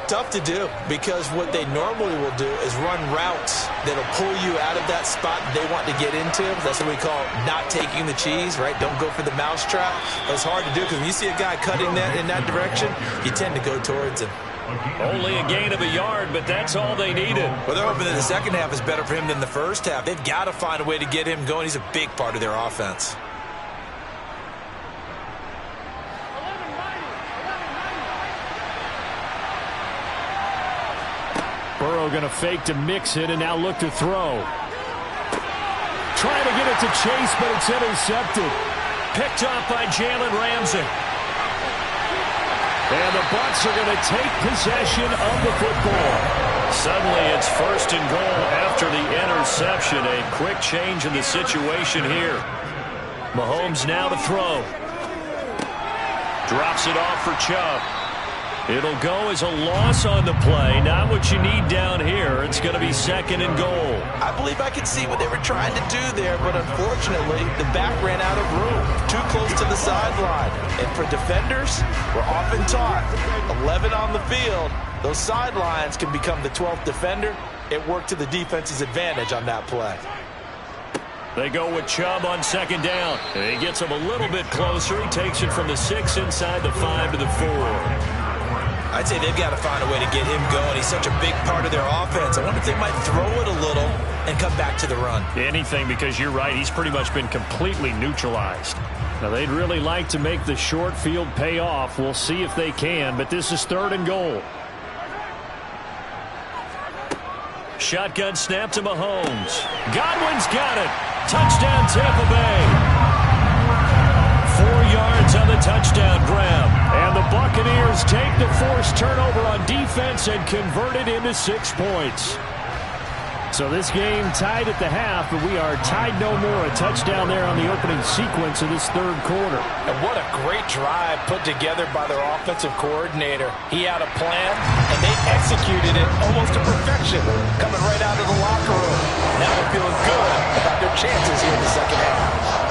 Tough to do, because what they normally will do is run routes that'll pull you out of that spot they want to get into. That's what we call not taking the cheese, right? Don't go for the mousetrap. But it's hard to do, because when you see a guy cutting that in that direction, you tend to go towards him. Only a gain of a yard, but that's all they needed. Well, they're hoping that the second half is better for him than the first half. They've got to find a way to get him going. He's a big part of their offense. Burrow going to fake to mix it and now look to throw. Trying to get it to Chase, but it's intercepted. Picked off by Jalen Ramsey. And the Bucs are going to take possession of the football. Suddenly it's first and goal after the interception. A quick change in the situation here. Mahomes now to throw. Drops it off for Chubb. It'll go as a loss on the play. Not what you need down here. It's going to be second and goal. I believe I could see what they were trying to do there, but unfortunately, the back ran out of room. Too close to the sideline. And for defenders, we're often taught 11 on the field. Those sidelines can become the 12th defender. It worked to the defense's advantage on that play. They go with Chubb on second down. And he gets him a little bit closer. He takes it from the 6 inside the 5 to the 4. I'd say they've got to find a way to get him going. He's such a big part of their offense. I wonder if they might throw it a little and come back to the run. Anything, because you're right. He's pretty much been completely neutralized. Now, they'd really like to make the short field pay off. We'll see if they can, but this is third and goal. Shotgun snap to Mahomes. Godwin's got it. Touchdown, Tampa Bay. 4 yards on the touchdown grab. And the Buccaneers take the forced turnover on defense and convert it into 6 points. So this game tied at the half, but we are tied no more. A touchdown there on the opening sequence of this third quarter. And what a great drive put together by their offensive coordinator. He had a plan, and they executed it almost to perfection, coming right out of the locker room. Now they're feeling good about their chances here in the second half.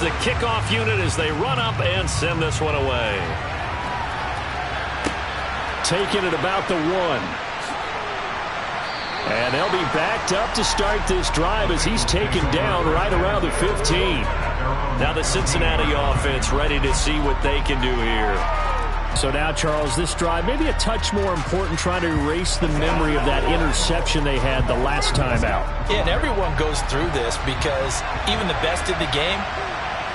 The kickoff unit as they run up and send this one away. Taking it about the 1. And they'll be backed up to start this drive as he's taken down right around the 15. Now the Cincinnati offense ready to see what they can do here. So now, Charles, this drive maybe a touch more important, trying to erase the memory of that interception they had the last time out. Yeah, and everyone goes through this, because even the best in the game,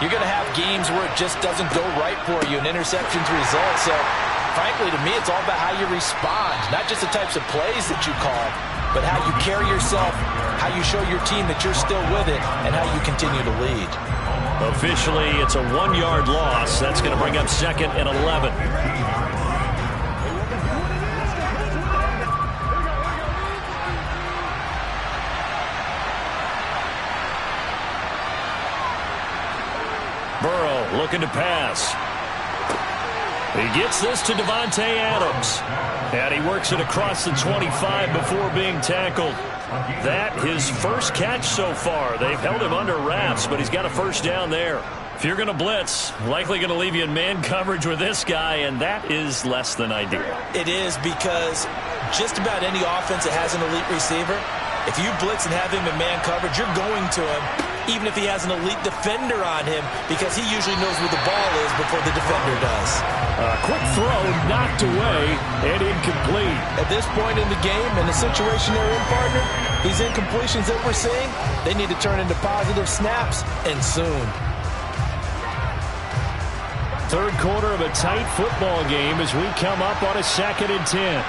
you're going to have games where it just doesn't go right for you, and interceptions result. So, frankly, to me, it's all about how you respond, not just the types of plays that you call. but how you carry yourself, how you show your team that you're still with it, and how you continue to lead. Officially, it's a 1-yard loss. That's going to bring up 2nd and 11. Burrow looking to pass. He gets this to Davante Adams. And he works it across the 25 before being tackled. That his first catch so far. They've held him under wraps, but he's got a first down there. If you're going to blitz, likely going to leave you in man coverage with this guy, and that is less than ideal. It is, because just about any offense that has an elite receiver, if you blitz and have him in man coverage, you're going to him, even if he has an elite defender on him, because he usually knows where the ball is before the defender does. Quick throw, knocked away, and incomplete. At this point in the game, in the situation they're in, partner, these incompletions that we're seeing, they need to turn into positive snaps, and soon. Third quarter of a tight football game as we come up on a 2nd and 10.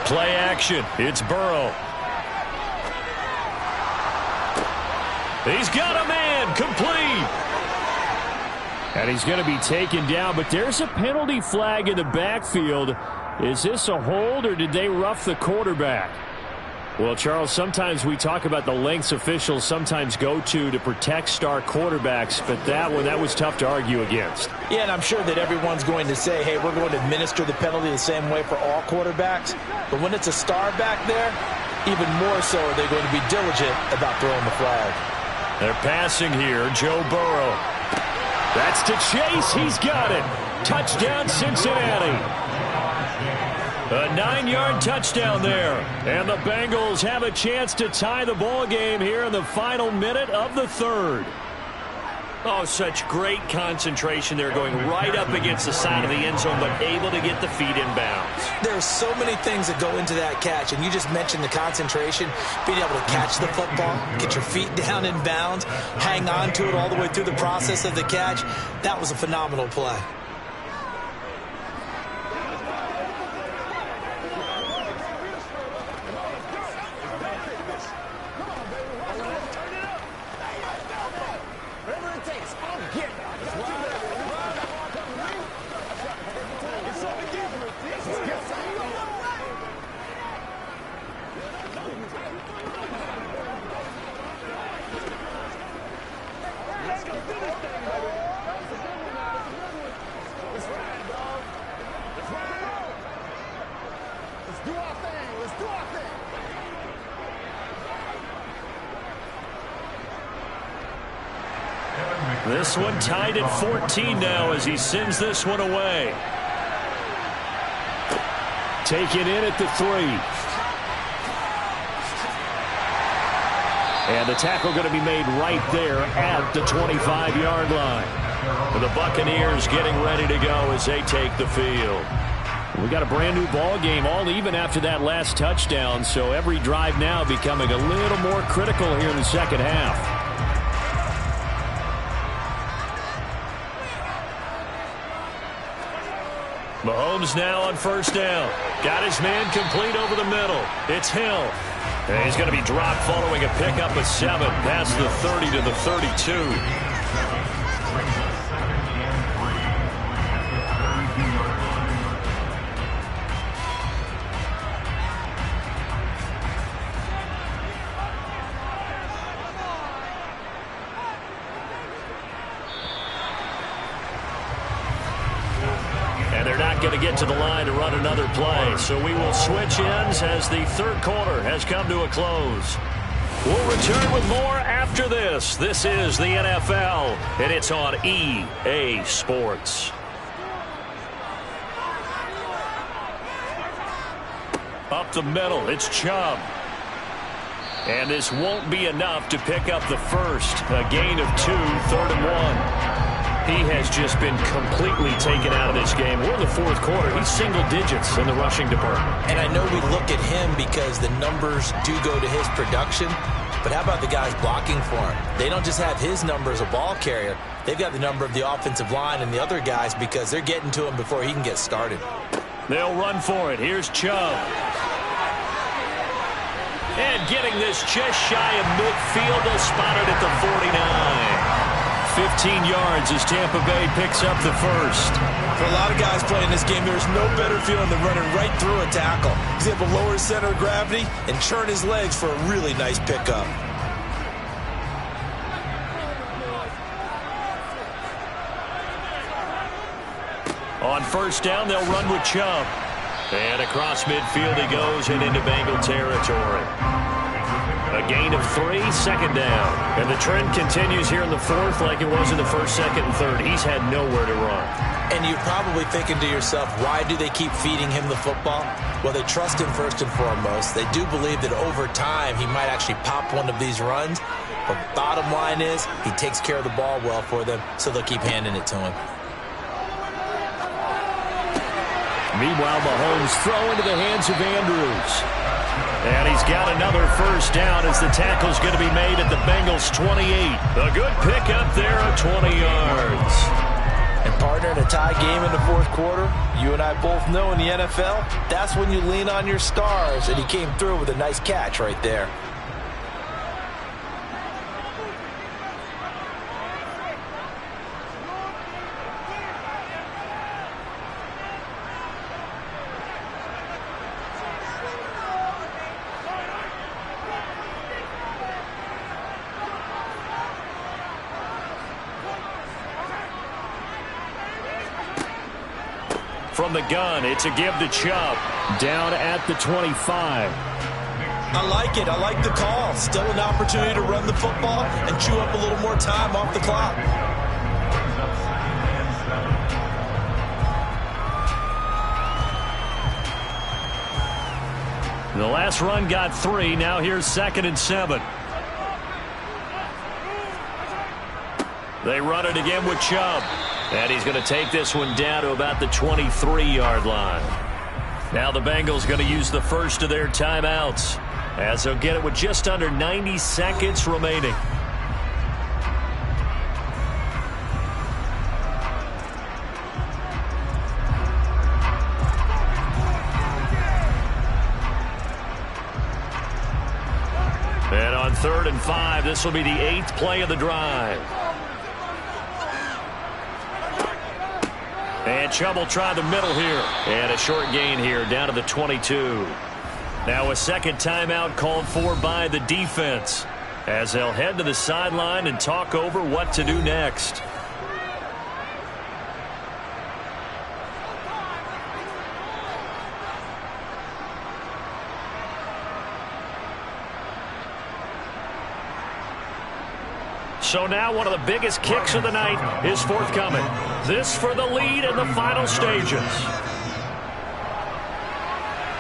Play action. It's Burrow. He's got a man. Complete. And he's going to be taken down, but there's a penalty flag in the backfield. Is this a hold, or did they rough the quarterback? Well, Charles, sometimes we talk about the lengths officials sometimes go to protect star quarterbacks, but that was tough to argue against. Yeah, and I'm sure that everyone's going to say, hey, we're going to administer the penalty the same way for all quarterbacks. But when it's a star back there, even more so are they going to be diligent about throwing the flag. They're passing here. Joe Burrow. That's to Chase. He's got it. Touchdown, Cincinnati. A 9-yard touchdown there. And the Bengals have a chance to tie the ball game here in the final minute of the third. Oh, such great concentration. They're going right up against the side of the end zone, but able to get the feet in bounds. There's so many things that go into that catch, and you just mentioned the concentration, being able to catch the football, get your feet down in bounds, hang on to it all the way through the process of the catch. That was a phenomenal play. This one tied at 14 now as he sends this one away. Take it in at the 3. And the tackle going to be made right there at the 25-yard line. And the Buccaneers getting ready to go as they take the field. We got a brand new ball game, all even after that last touchdown. So every drive now becoming a little more critical here in the second half. Mahomes now on first down. Got his man complete over the middle. It's Hill. And he's going to be dropped following a pickup of 7 past the 30 to the 32. Going to get to the line to run another play. So we will switch ends as the third quarter has come to a close. We'll return with more after this. This is the NFL, and it's on EA Sports. Up the middle, it's Chubb. And this won't be enough to pick up the first. A gain of 2, 3rd and 1. He has just been completely taken out of this game. We're in the fourth quarter. He's single digits in the rushing department. And I know we look at him because the numbers do go to his production. But how about the guys blocking for him? They don't just have his number as a ball carrier. They've got the number of the offensive line and the other guys because they're getting to him before he can get started. They'll run for it. Here's Chubb. And getting this just shy of midfield. They'll spot it at the 49. 15 yards as Tampa Bay picks up the first. For a lot of guys playing this game, there's no better feeling than running right through a tackle. He's able to lower his center of gravity and churn his legs for a really nice pickup. On first down, they'll run with Chubb. And across midfield he goes and into Bengal territory. A gain of 3, second down. And the trend continues here in the fourth like it was in the first, second, and third. He's had nowhere to run. And you're probably thinking to yourself, why do they keep feeding him the football? Well, they trust him first and foremost. They do believe that over time he might actually pop one of these runs. But bottom line is he takes care of the ball well for them, so they'll keep handing it to him. Meanwhile, Mahomes throw into the hands of Andrews. And he's got another first down as the tackle's going to be made at the Bengals' 28. A good pickup there of 20 yards. And partner, in a tie game in the fourth quarter, you and I both know in the NFL, that's when you lean on your stars, and he came through with a nice catch right there. From the gun, it's a give to Chubb. Down at the 25. I like it. I like the call. Still an opportunity to run the football and chew up a little more time off the clock. The last run got 3. Now here's 2nd and 7. They run it again with Chubb. And he's going to take this one down to about the 23-yard line. Now the Bengals going to use the first of their timeouts, as they'll get it with just under 90 seconds remaining. And on 3rd and 5, this will be the 8th play of the drive. And Chubb will try the middle here. And a short gain here down to the 22. Now a second timeout called for by the defense, as they'll head to the sideline and talk over what to do next. So now one of the biggest kicks of the night is forthcoming. This for the lead in the final stages.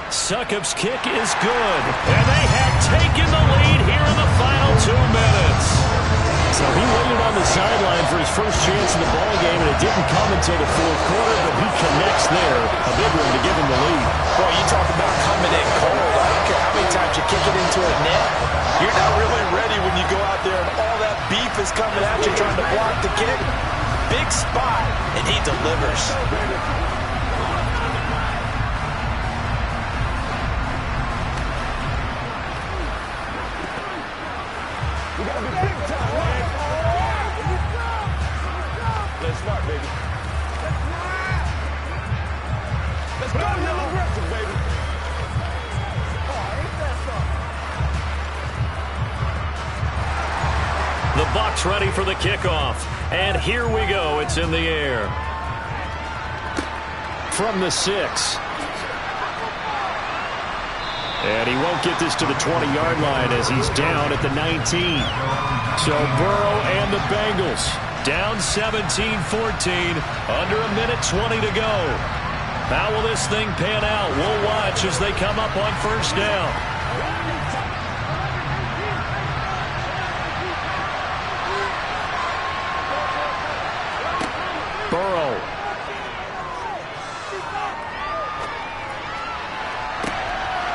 Succop's kick is good. And they have taken the lead here in the final 2 minutes. So he waited on the sideline for his first chance in the ballgame, and it didn't come until the fourth quarter, but he connects there. A big one to give him the lead. Boy, you talk about coming in cold. I don't care how many times you kick it into a net. You're not really ready when you go out there and all that beef is coming at you trying to block the kick. Big spot, and he delivers. We gotta be big time, right? Let's smart, baby. Let's go, yellow aggressive, baby. Oh, ain't that something? The Bucs ready for the kickoff. And here we go. It's in the air. From the 6. And he won't get this to the 20-yard line as he's down at the 19. So Burrow and the Bengals down 17-14, under a minute 20 to go. How will this thing pan out? We'll watch as they come up on first down. Burrow.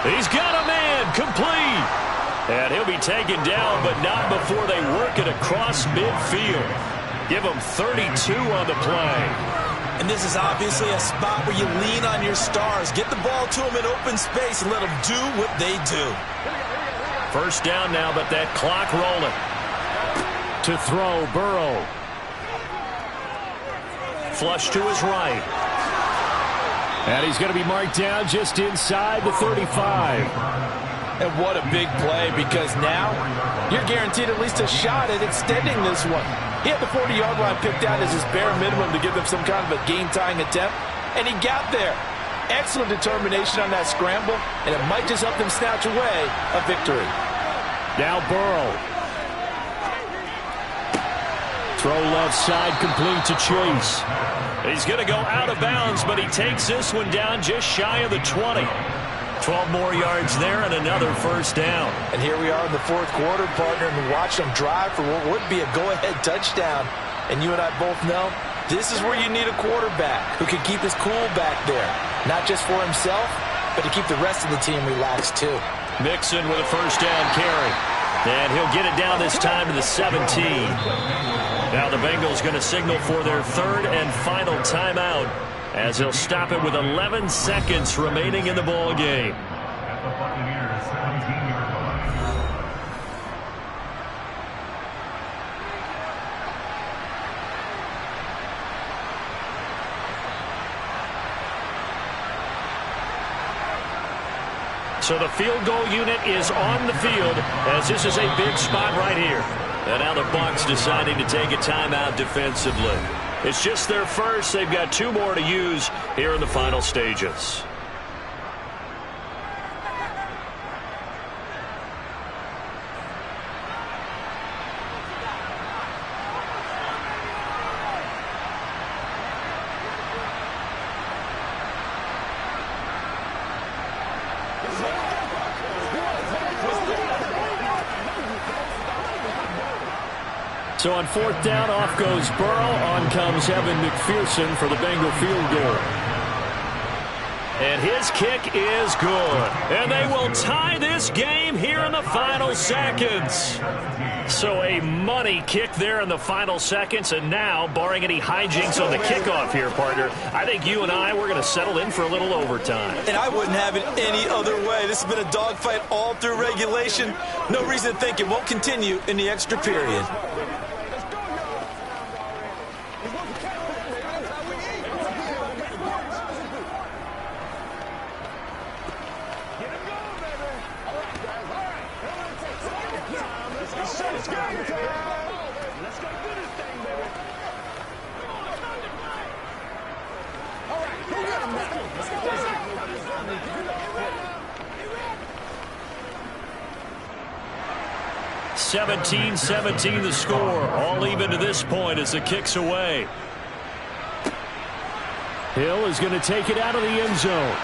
He's got a man, complete. And he'll be taken down, but not before they work it across midfield. Give him 32 on the play. And this is obviously a spot where you lean on your stars. Get the ball to them in open space and let them do what they do. First down now, but that clock rolling. To throw, Burrow. Flush to his right. And he's going to be marked down just inside the 35. And what a big play, because now you're guaranteed at least a shot at extending this one. He had the 40-yard line picked out as his bare minimum to give them some kind of a game-tying attempt, and he got there. Excellent determination on that scramble, and it might just help them snatch away a victory. Now Burrow. Throw left side, complete to Chase. He's going to go out of bounds, but he takes this one down just shy of the 20. 12 more yards there and another first down. And here we are in the fourth quarter, partner, and watch them drive for what would be a go-ahead touchdown. And you and I both know this is where you need a quarterback who can keep his cool back there. Not just for himself, but to keep the rest of the team relaxed too. Mixon with a first down carry. And he'll get it down this time to the 17. Now the Bengals going to signal for their third and final timeout, as he'll stop it with 11 seconds remaining in the ball game. So the field goal unit is on the field, as this is a big spot right here. And now the Bucs deciding to take a timeout defensively. It's just their first. They've got 2 more to use here in the final stages. So on fourth down, off goes Burrow. On comes Evan McPherson for the Bengal field goal. And his kick is good. And they will tie this game here in the final seconds. So a money kick there in the final seconds. And now, barring any hijinks on the kickoff here, partner, I think you and I, we're going to settle in for a little overtime. And I wouldn't have it any other way. This has been a dogfight all through regulation. No reason to think it won't continue in the extra period. Seventeen 17 the score. All even to this point as the kick's away. Hill is going to take it out of the end zone.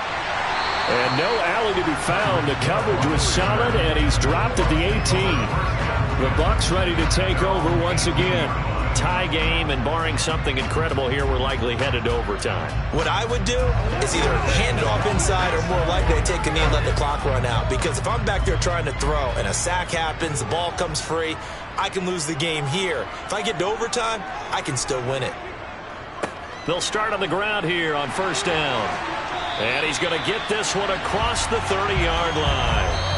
And no alley to be found. The coverage was solid, and he's dropped at the 18. The Bucs ready to take over once again. Tie game, and barring something incredible here, we're likely headed to overtime. What I would do is either hand it off inside or more likely take a knee and let the clock run out. Because if I'm back there trying to throw and a sack happens, the ball comes free, I can lose the game here. If I get to overtime, I can still win it. They'll start on the ground here on first down. And he's going to get this one across the 30-yard line.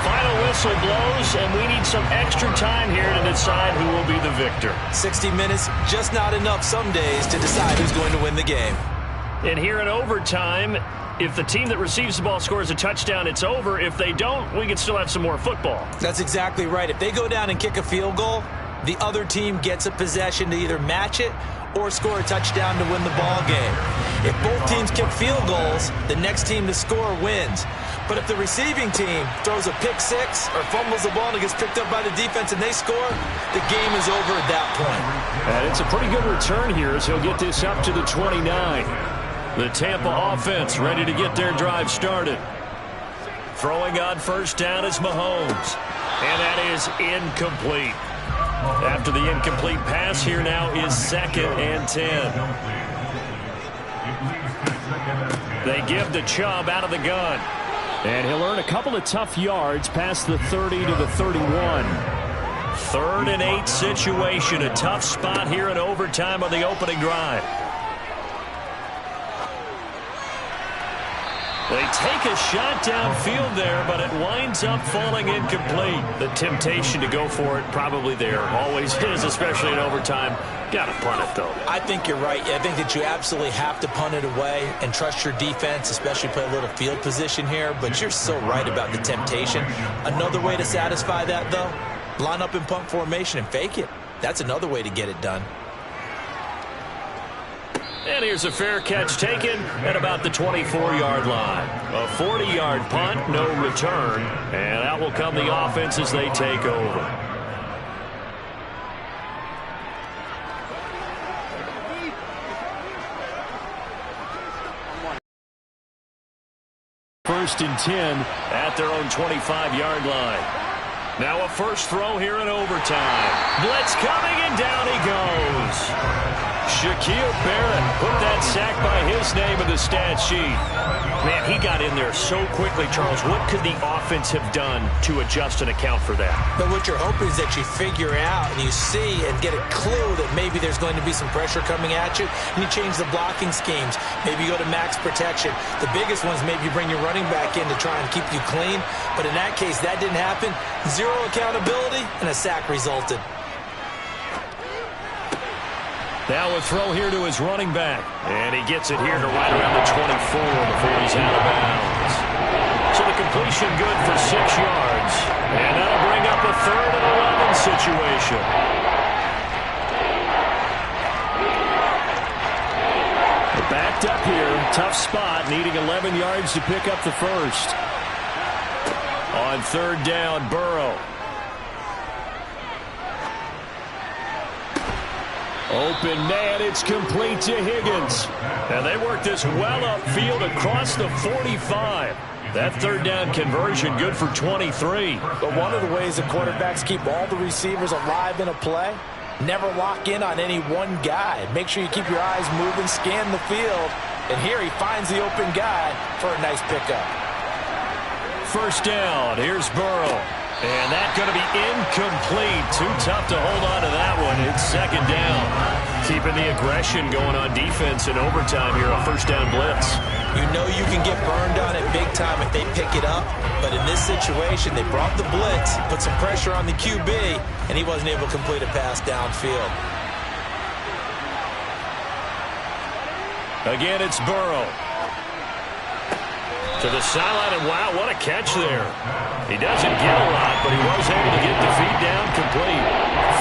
Final whistle blows, and we need some extra time here to decide who will be the victor. 60 minutes, just not enough some days to decide who's going to win the game. And here in overtime, if the team that receives the ball scores a touchdown, it's over. If they don't, we can still have some more football. That's exactly right. If they go down and kick a field goal, the other team gets a possession to either match it or score a touchdown to win the ball game. If both teams kick field goals, the next team to score wins. But if the receiving team throws a pick six or fumbles the ball and it gets picked up by the defense and they score, the game is over at that point. And it's a pretty good return here as he'll get this up to the 29. The Tampa offense ready to get their drive started. Throwing on first down is Mahomes. And that is incomplete. After the incomplete pass, here now is 2nd and 10. They give to Chubb out of the gun. And he'll earn a couple of tough yards past the 30 to the 31. 3rd and 8 situation. A tough spot here in overtime on the opening drive. They take a shot downfield there, but it winds up falling incomplete. The temptation to go for it probably there. Always is, especially in overtime. Got to punt it, though. I think you're right. I think that you absolutely have to punt it away and trust your defense, especially play a little field position here. But you're so right about the temptation. Another way to satisfy that, though, line up in punt formation and fake it. That's another way to get it done. And here's a fair catch taken at about the 24-yard line. A 40-yard punt, no return. And out will come the offense as they take over. First and 10 at their own 25-yard line. Now a first throw here in overtime. Blitz coming, and down he goes. Shaquille Barrett put that sack by his name in the stat sheet. Man, he got in there so quickly, Charles. What could the offense have done to adjust and account for that? But what you're hoping is that you figure out and you see and get a clue that maybe there's going to be some pressure coming at you, and you change the blocking schemes. Maybe you go to max protection. The biggest ones, maybe you bring your running back in to try and keep you clean. But in that case, that didn't happen. Zero accountability, and a sack resulted. Now a throw here to his running back. And he gets it here to right around the 24 before he's out of bounds. So the completion good for 6 yards. And that'll bring up a 3rd and 11 situation. They're backed up here. Tough spot, needing 11 yards to pick up the first. On 3rd down, Burrow. Open man, it's complete to Higgins. And they work this well upfield across the 45. That 3rd down conversion good for 23. But one of the ways that quarterbacks keep all the receivers alive in a play, never lock in on any one guy. Make sure you keep your eyes moving, scan the field. And here he finds the open guy for a nice pickup. First down, here's Burrow. And that's going to be incomplete. Too tough to hold on to that one. It's 2nd down. Keeping the aggression going on defense in overtime here, a first down blitz. You know you can get burned on it big time if they pick it up. But in this situation, they brought the blitz, put some pressure on the QB, and he wasn't able to complete a pass downfield. Again, it's Burrow. To the sideline, and wow, what a catch there. He doesn't get a lot, but he was able to get the feet down complete.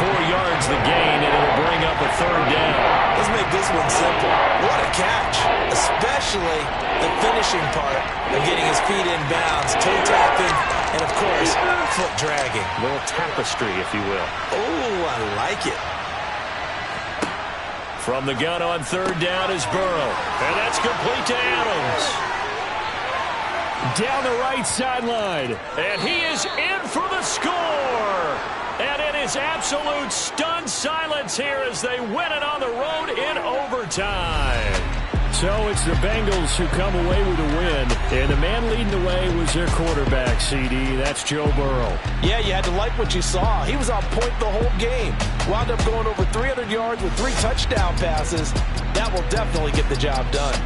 4 yards the gain, and it'll bring up a 3rd down. Let's make this one simple. What a catch, especially the finishing part of getting his feet in bounds, toe tapping, and of course, foot dragging. A little tapestry, if you will. Oh, I like it. From the gun on 3rd down is Burrow, and that's complete to Adams. Down the right sideline, and he is in for the score. And it is absolute stunned silence here as they win it on the road in overtime. So it's the Bengals who come away with a win, and the man leading the way was their quarterback, CD. That's Joe Burrow. Yeah, you had to like what you saw. He was on point the whole game. Wound up going over 300 yards with 3 touchdown passes. That will definitely get the job done.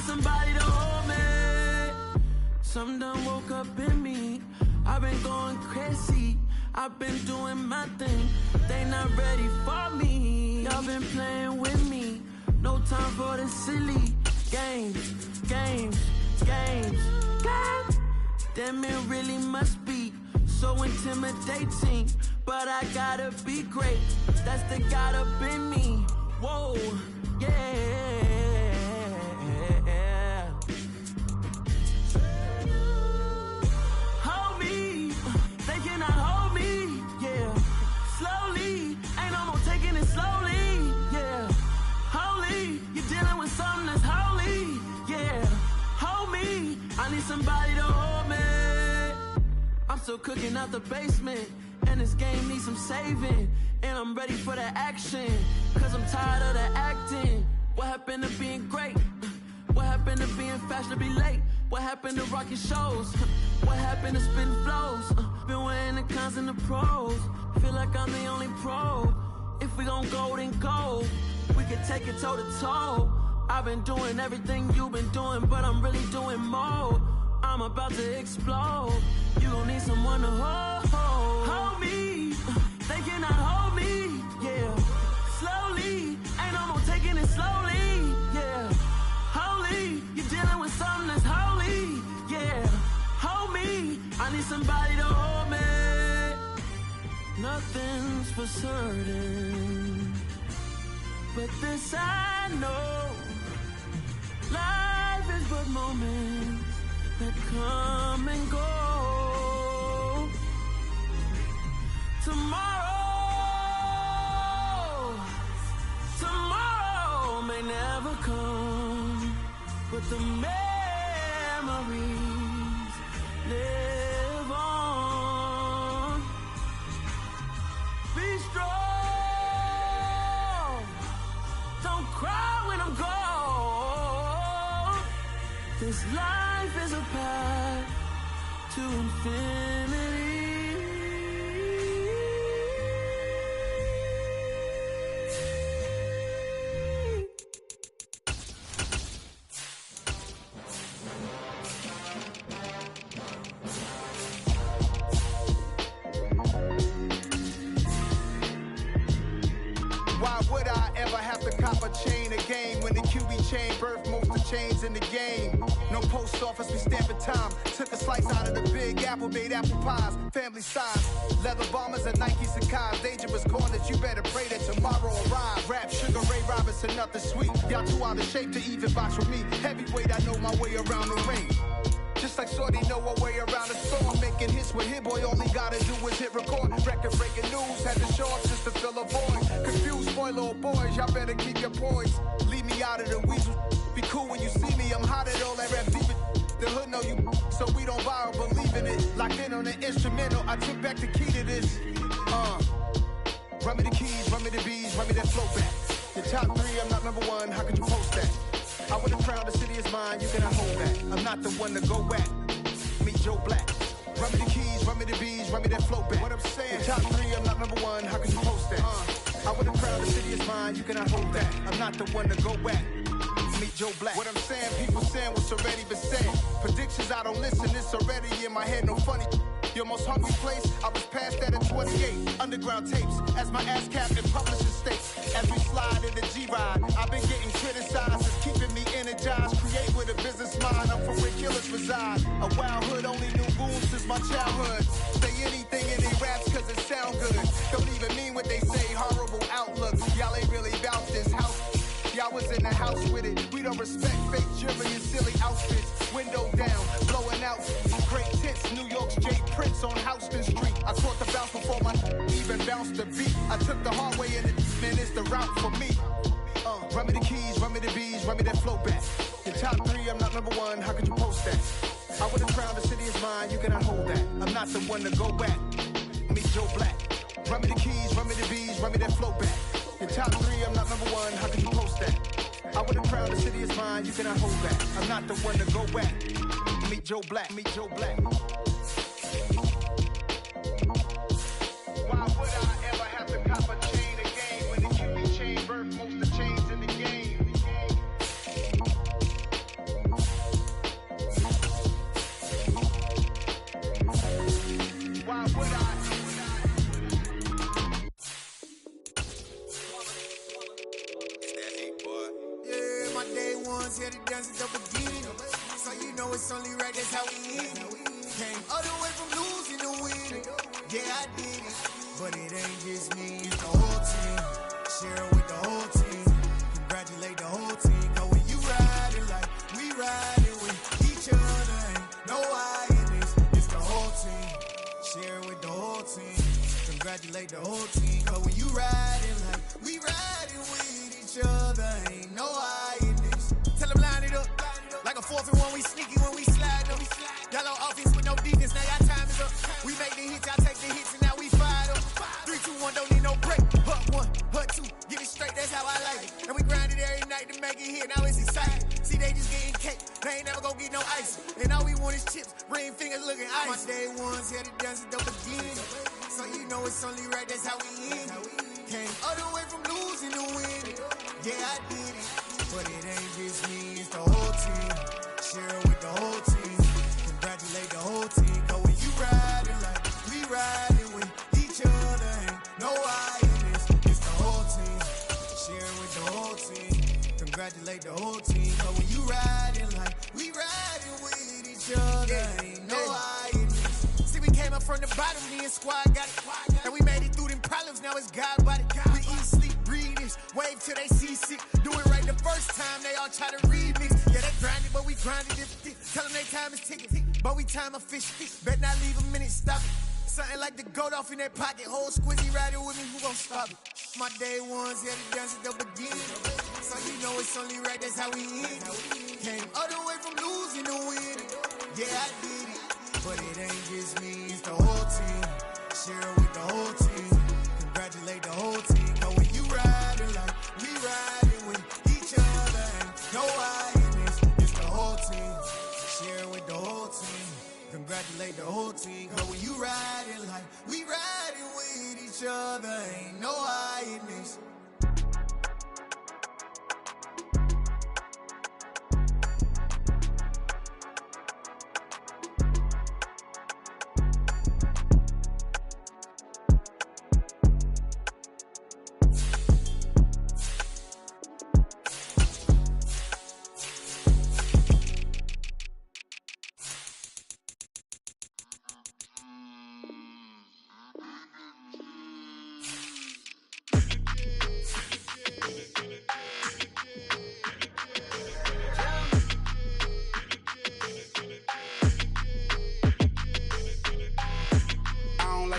need somebody to hold me. Something done woke up in me. I've been going crazy. I've been doing my thing. They not ready for me. Y'all been playing with me. No time for the silly games. Damn, it really must be so intimidating. But I gotta be great. That's the God up in me. Whoa, yeah. Hold me. They cannot hold me. Yeah. Slowly. Ain't no more taking it slowly. Yeah. Holy. You're dealing with something that's holy. Yeah. Hold me. I need somebody to hold me. I'm still cooking out the basement. And this game needs some saving. And I'm ready for the action. Cause I'm tired of the acting. What happened to being great? What happened to being fashionably late? What happened to rocking shows? What happened to spitting flows? Been weighing the cons and the pros. Feel like I'm the only pro. If we gon' go, then go. We can take it toe to toe. I've been doing everything you've been doing, but I'm really doing more. I'm about to explode. You gon' need someone to hold me. They cannot hold me. Yeah. Slowly. Ain't no more taking it slowly. Yeah. Holy. You're dealing with something that's holy. Yeah. Hold me. I need somebody to hold me. Nothing's for certain, but this I know. Life is but moments that come and go. Tomorrow may never come, but the memories live on. Be strong, don't cry when I'm gone. This life is a path to infinity. Why would I ever have to cop a chain again when the QB chain birthed most of the chains in the game? No post office, we stamping time. Took a slice out of the Big Apple, made apple pies, family size. Leather bombers and Nike Sacai's. Dangerous corners, you better pray that tomorrow arrive. Rap, Sugar Ray Robinson, nothing sweet. Y'all too out of shape to even box with me. Heavyweight, I know my way around the ring. Just like Shorty know her way around the storm. Making hits with Hit Boy, all he gotta do is hit record. Record breaking news, had to show up just to fill a void. Confused, spoiled little boys, y'all better keep your poise. Leave me out of the weasel. Be cool when you see me, I'm hot at all that rap deep. The hood know you, so we don't borrow, believe in it. Locked in on the instrumental, I took back the key to this. Run me the keys, run me the bees, run me that flow back. Your top three, I'm not number one, how could you post that? I would've crowned the city is mine, you cannot hold that. I'm not the one to go at. Meet Joe Black. Run me the keys, run me the bees, run me that flow back. What I'm saying, your top three, I'm not number one, how could you post that? I would've crowned the city is mine, you cannot hold that. I'm not the one to go at. Meet Joe Black. What I'm saying, people saying what's already been said. Predictions, I don't listen, it's already in my head, no funny. Your most hungry place, I was past that at 28. Underground tapes, as my ass cap in publishing states. As we slide in the G-Ride, I've been getting criticized. It's keeping me energized. Create with a business mind, I'm for where killers reside. A wild hood, only knew goons since my childhood. Say anything in they raps cause it sound good. Don't even mean what they say, horrible outlooks. Y'all ain't really about this house. Y'all was in the house with it. We don't respect fake jewelry and silly outfits. Window down, blowing out. Great tits, New York's J. Prince on Houston Street. I caught the bounce before my even bounced the beat. I took the hard way and man, it's the route for me. Run me the keys, run me the bees, run me that flow back. Your top three, I'm not number one, how could you post that? I would've crowned the city is mine, you cannot hold that. I'm not the one to go at. Meet Joe Black. Run me the keys, run me the bees, run me that flow back. Your top three, I'm not number one, how could you post that? I would've crowned the city is mine, you cannot hold that. I'm not the one to go at. Meet Joe Black, meet Joe Black. Why would I ever have to cop a chain again when the QB chain birthed most of the chains in the game? it down since the beginning. So you know it's only right, that's how we end it. Came all the way from losing to winning. Yeah, I did it. But it ain't just me, it's the whole team. Share it with the whole team. Congratulate the whole team. Cause when you riding like we riding with each other, ain't no I in this. It's the whole team. Share it with the whole team. Congratulate the whole team. Cause when you riding like we riding with each other, ain't no I in this. Tell them line it up. Like a 4th and 1, we sneaky when we slide up. Yellow offense with no defense, now y'all time is up. We make the hits, y'all take the hits, and now we fired up. 3, 2, 1, don't need no break. Hut 1, hut 2, get it straight, that's how I like it. And we grind it every night to make it hit, now it's exciting. See, they just getting cake, they ain't never gonna get no ice. And all we want is chips, ring fingers looking ice. My day ones had it done since the beginning. So you know it's only right, that's how we end it. Came all the way from losing to winning. Yeah, I did it. But it ain't just me, it's the whole team. Share it with the whole team. Congratulate the whole team. Cause when you riding like we riding with each other, ain't no I in this. It's the whole team. Share it with the whole team. Congratulate the whole team. Cause when you riding like we riding with each other, ain't no I in this. See, we came up from the bottom, me and squad got it. And we made it through them problems, now it's God body. We eat, sleep, breathe this. Wave till they see sick. Do it right the first time, they all try to remix. Yeah, they grinded, but we grinded it. Tell them they time is ticking, but we time a fish. Bet not leave a minute, stop it. Something like the goat off in that pocket. Whole squizzy riding with me, who gon' stop it? My day ones had it done since the beginning. So you know it's only right, that's how we end it. Came all the way from losing to winning. Yeah, I did it. But it ain't just me, it's the whole team. Share it with the whole team. Congratulate the whole team. Cause when you riding like we riding with each other, ain't no I in this. It's the whole team. Share it with the whole team. Congratulate the whole team. Cause when you riding like we riding with each other, ain't no I in this.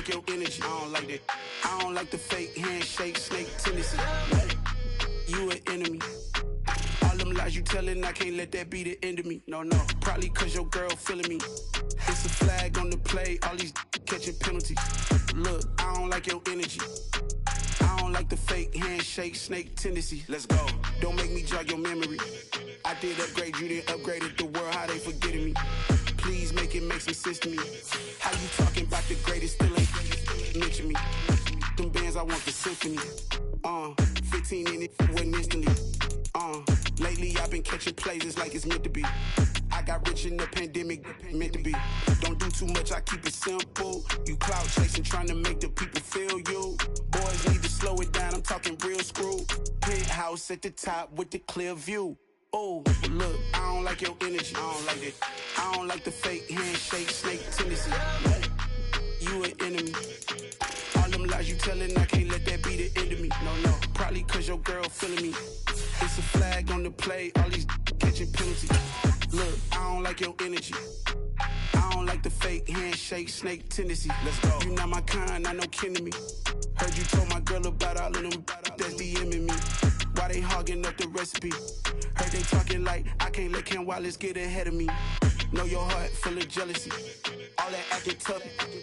Your energy, I don't like that. I don't like the fake handshake, snake tendency. You an enemy. All them lies you telling, I can't let that be the end of me. No, probably cause your girl feeling me. It's a flag on the play, all these catching penalties. Look, I don't like your energy. I don't like the fake handshake, snake tendency. Let's go. Don't make me jog your memory. I did upgrade, you didn't upgrade it. The world, how they forgetting me. Please make it make some sense to me. How you talking about the greatest, still ain't mention me. Them bands, I want the symphony. 15 in it, wasn't instantly. Lately I've been catching plays, it's like it's meant to be. I got rich in the pandemic, meant to be. Don't do too much, I keep it simple. You clout chasing, trying to make the people feel you. Boys need to slow it down, I'm talking real screw. Penthouse at the top with the clear view. Oh, look, I don't like your energy. I don't like it. I don't like the fake handshake, snake tendency. You an enemy. All them lies you telling, I can't let that be the end of me. No, probably cause your girl feeling me. It's a flag on the play, all these catching penalties. Look, I don't like your energy. I don't like the fake handshake, snake tendency. Let's go. You not my kind, not no kin to me. Heard you told my girl about all of them that's DMing me. Why they hogging up the recipe? Heard they talking like I can't let Ken Wallace get ahead of me. Know your heart full of jealousy. All that acting tough,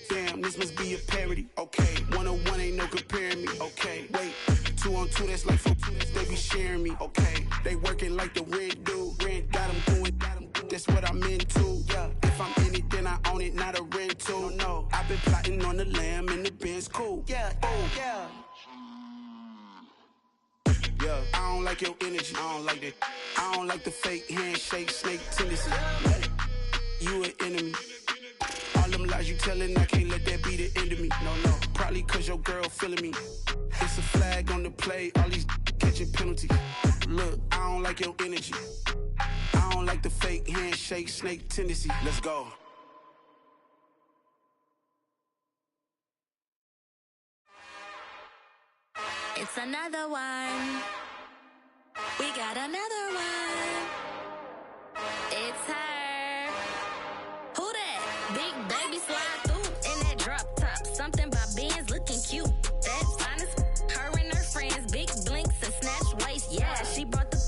damn, this must be a parody. Okay, 1-on-1 ain't no comparing me. Okay, wait, 2-on-2, that's like 4-2, they be sharing me. Okay, they working like the rent do. Rent got them going, that's what I'm into. Yeah, if I'm in it, then I own it, not a rental. No, I've been plotting on the lamb and the Benz cool. Yeah, oh, yeah. Yeah, I don't like your energy, I don't like that. I don't like the fake handshake, snake tendency. You an enemy. All them lies you telling, I can't let that be the end of me. No, probably cause your girl feeling me. It's a flag on the play, all these catching penalties. Look, I don't like your energy. I Fuck the fake handshake, snake tendency. Let's go. It's another one. We got another one. It's her. Who that? Big baby slide through in that drop top. Something about Benz looking cute. That's honest. Her and her friends, big blinks and snatch waist. Yeah, she brought the.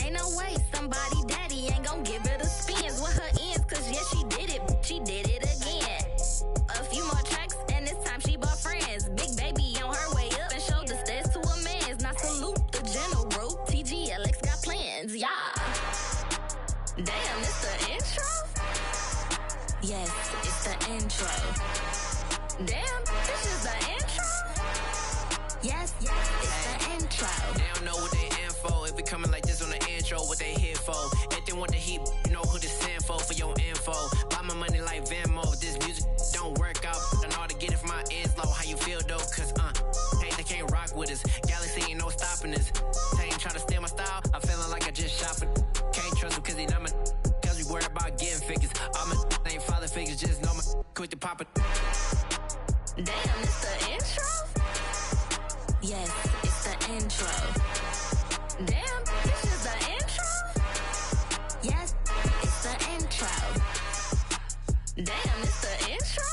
Ain't no way somebody daddy ain't gon' give her the spins with her ends. Cause yeah, she did it. She did it again. A few more tracks and this time she bought friends. Big baby on her way up and showed the stairs to a man's. Now salute the general. TGLX got plans, yeah. Damn, it's the intro? Yes, it's the intro. Damn, this is the intro? Yes, it's the intro. They don't know what they in for. If we coming like this on the intro, what they here for? If they want the heat, you know who to send for your info. Buy my money like Venmo. If this music don't work out, I know how to get it from my ends low. How you feel though? Cause hey, they can't rock with us. Galaxy ain't no stopping us. They ain't try to steal my style. I'm feeling like I just shopping. Can't trust him cause he not my. Cause we worried about getting figures. All my ain't father figures, just know my quick to pop it. Damn, it's the intro? Yes, it's the intro. Damn, this is the intro? Yes, it's the intro. Damn, it's the intro?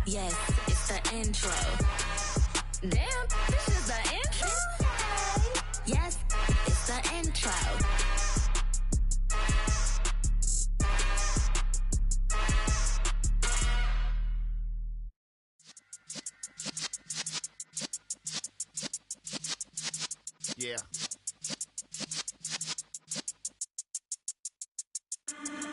Yes, it's the intro. Damn, this is the intro? Yes, it's the intro. Yeah.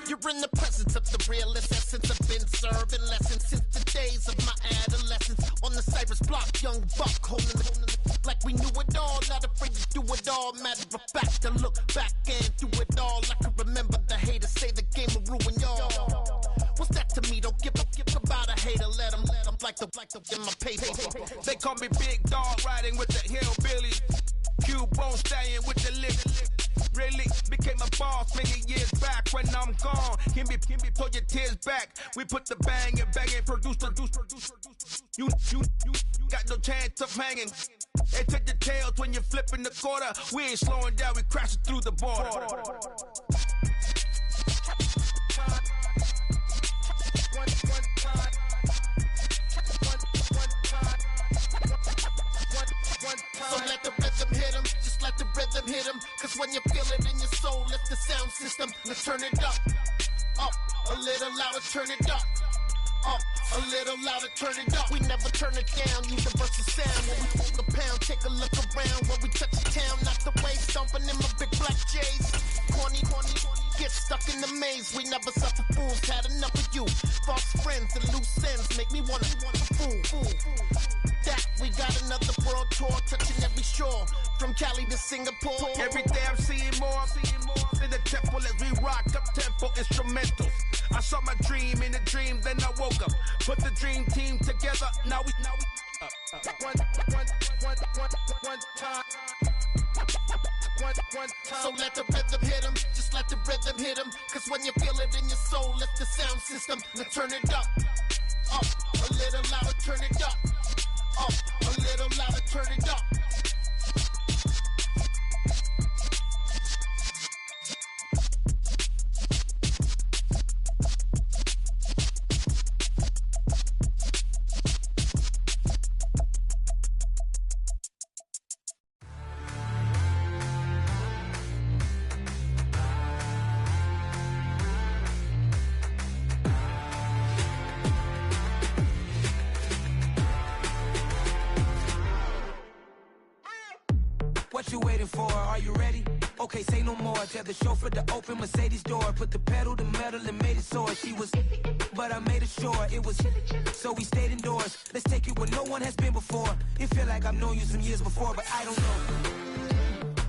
You're in the presence of the realest essence. I've been serving lessons since the days of my adolescence. On the Cypress block, young buck holding the like we knew it all. Not afraid to do it all. Matter of fact, to look back and do it all. I can remember the haters say the game will ruin y'all. What's that to me? Don't give about a hater. Let them like the in my paper. They call me Big Dog, riding with the hillbillies. Cubone staying with the lift. Really became a boss many years back. When I'm gone, can be pull your tears back. We put the bang and produce. You got no chance of hanging. They take the tails when you're flipping the quarter. We ain't slowing down, we crashing through the border. So let the rhythm hit him, just let the rhythm hit him. Cause when you feel it in your soul, lift the sound system. Let's turn it up, a little louder, turn it up. A little louder, turn it up. We never turn it down, universal sound. When we pull the pound, take a look around. When we touch the town, not the way, stomping in my big black J's. Corny, get stuck in the maze. We never suffer fools, had enough of you. False friends and loose ends make me wanna fool. That we got another world tour, touching every shore. From Cali to Singapore. Every day I'm seeing more in the temple as we rock up tempo instrumentals. I saw my dream in a dream, then I woke up. Put the dream team together, now we one time. So let the rhythm hit him, just let the rhythm hit him. Cause when you feel it in your soul, lift the sound system. Now turn it up, a little louder, turn it up, a little louder, turn it up. What you waiting for? Are you ready? Okay, say no more. Tell the chauffeur to open Mercedes door. Put the pedal to metal and made it soar. She was, but I made it sure it was. So we stayed indoors. Let's take it where no one has been before. It feel like I've known you some years before, but I don't know.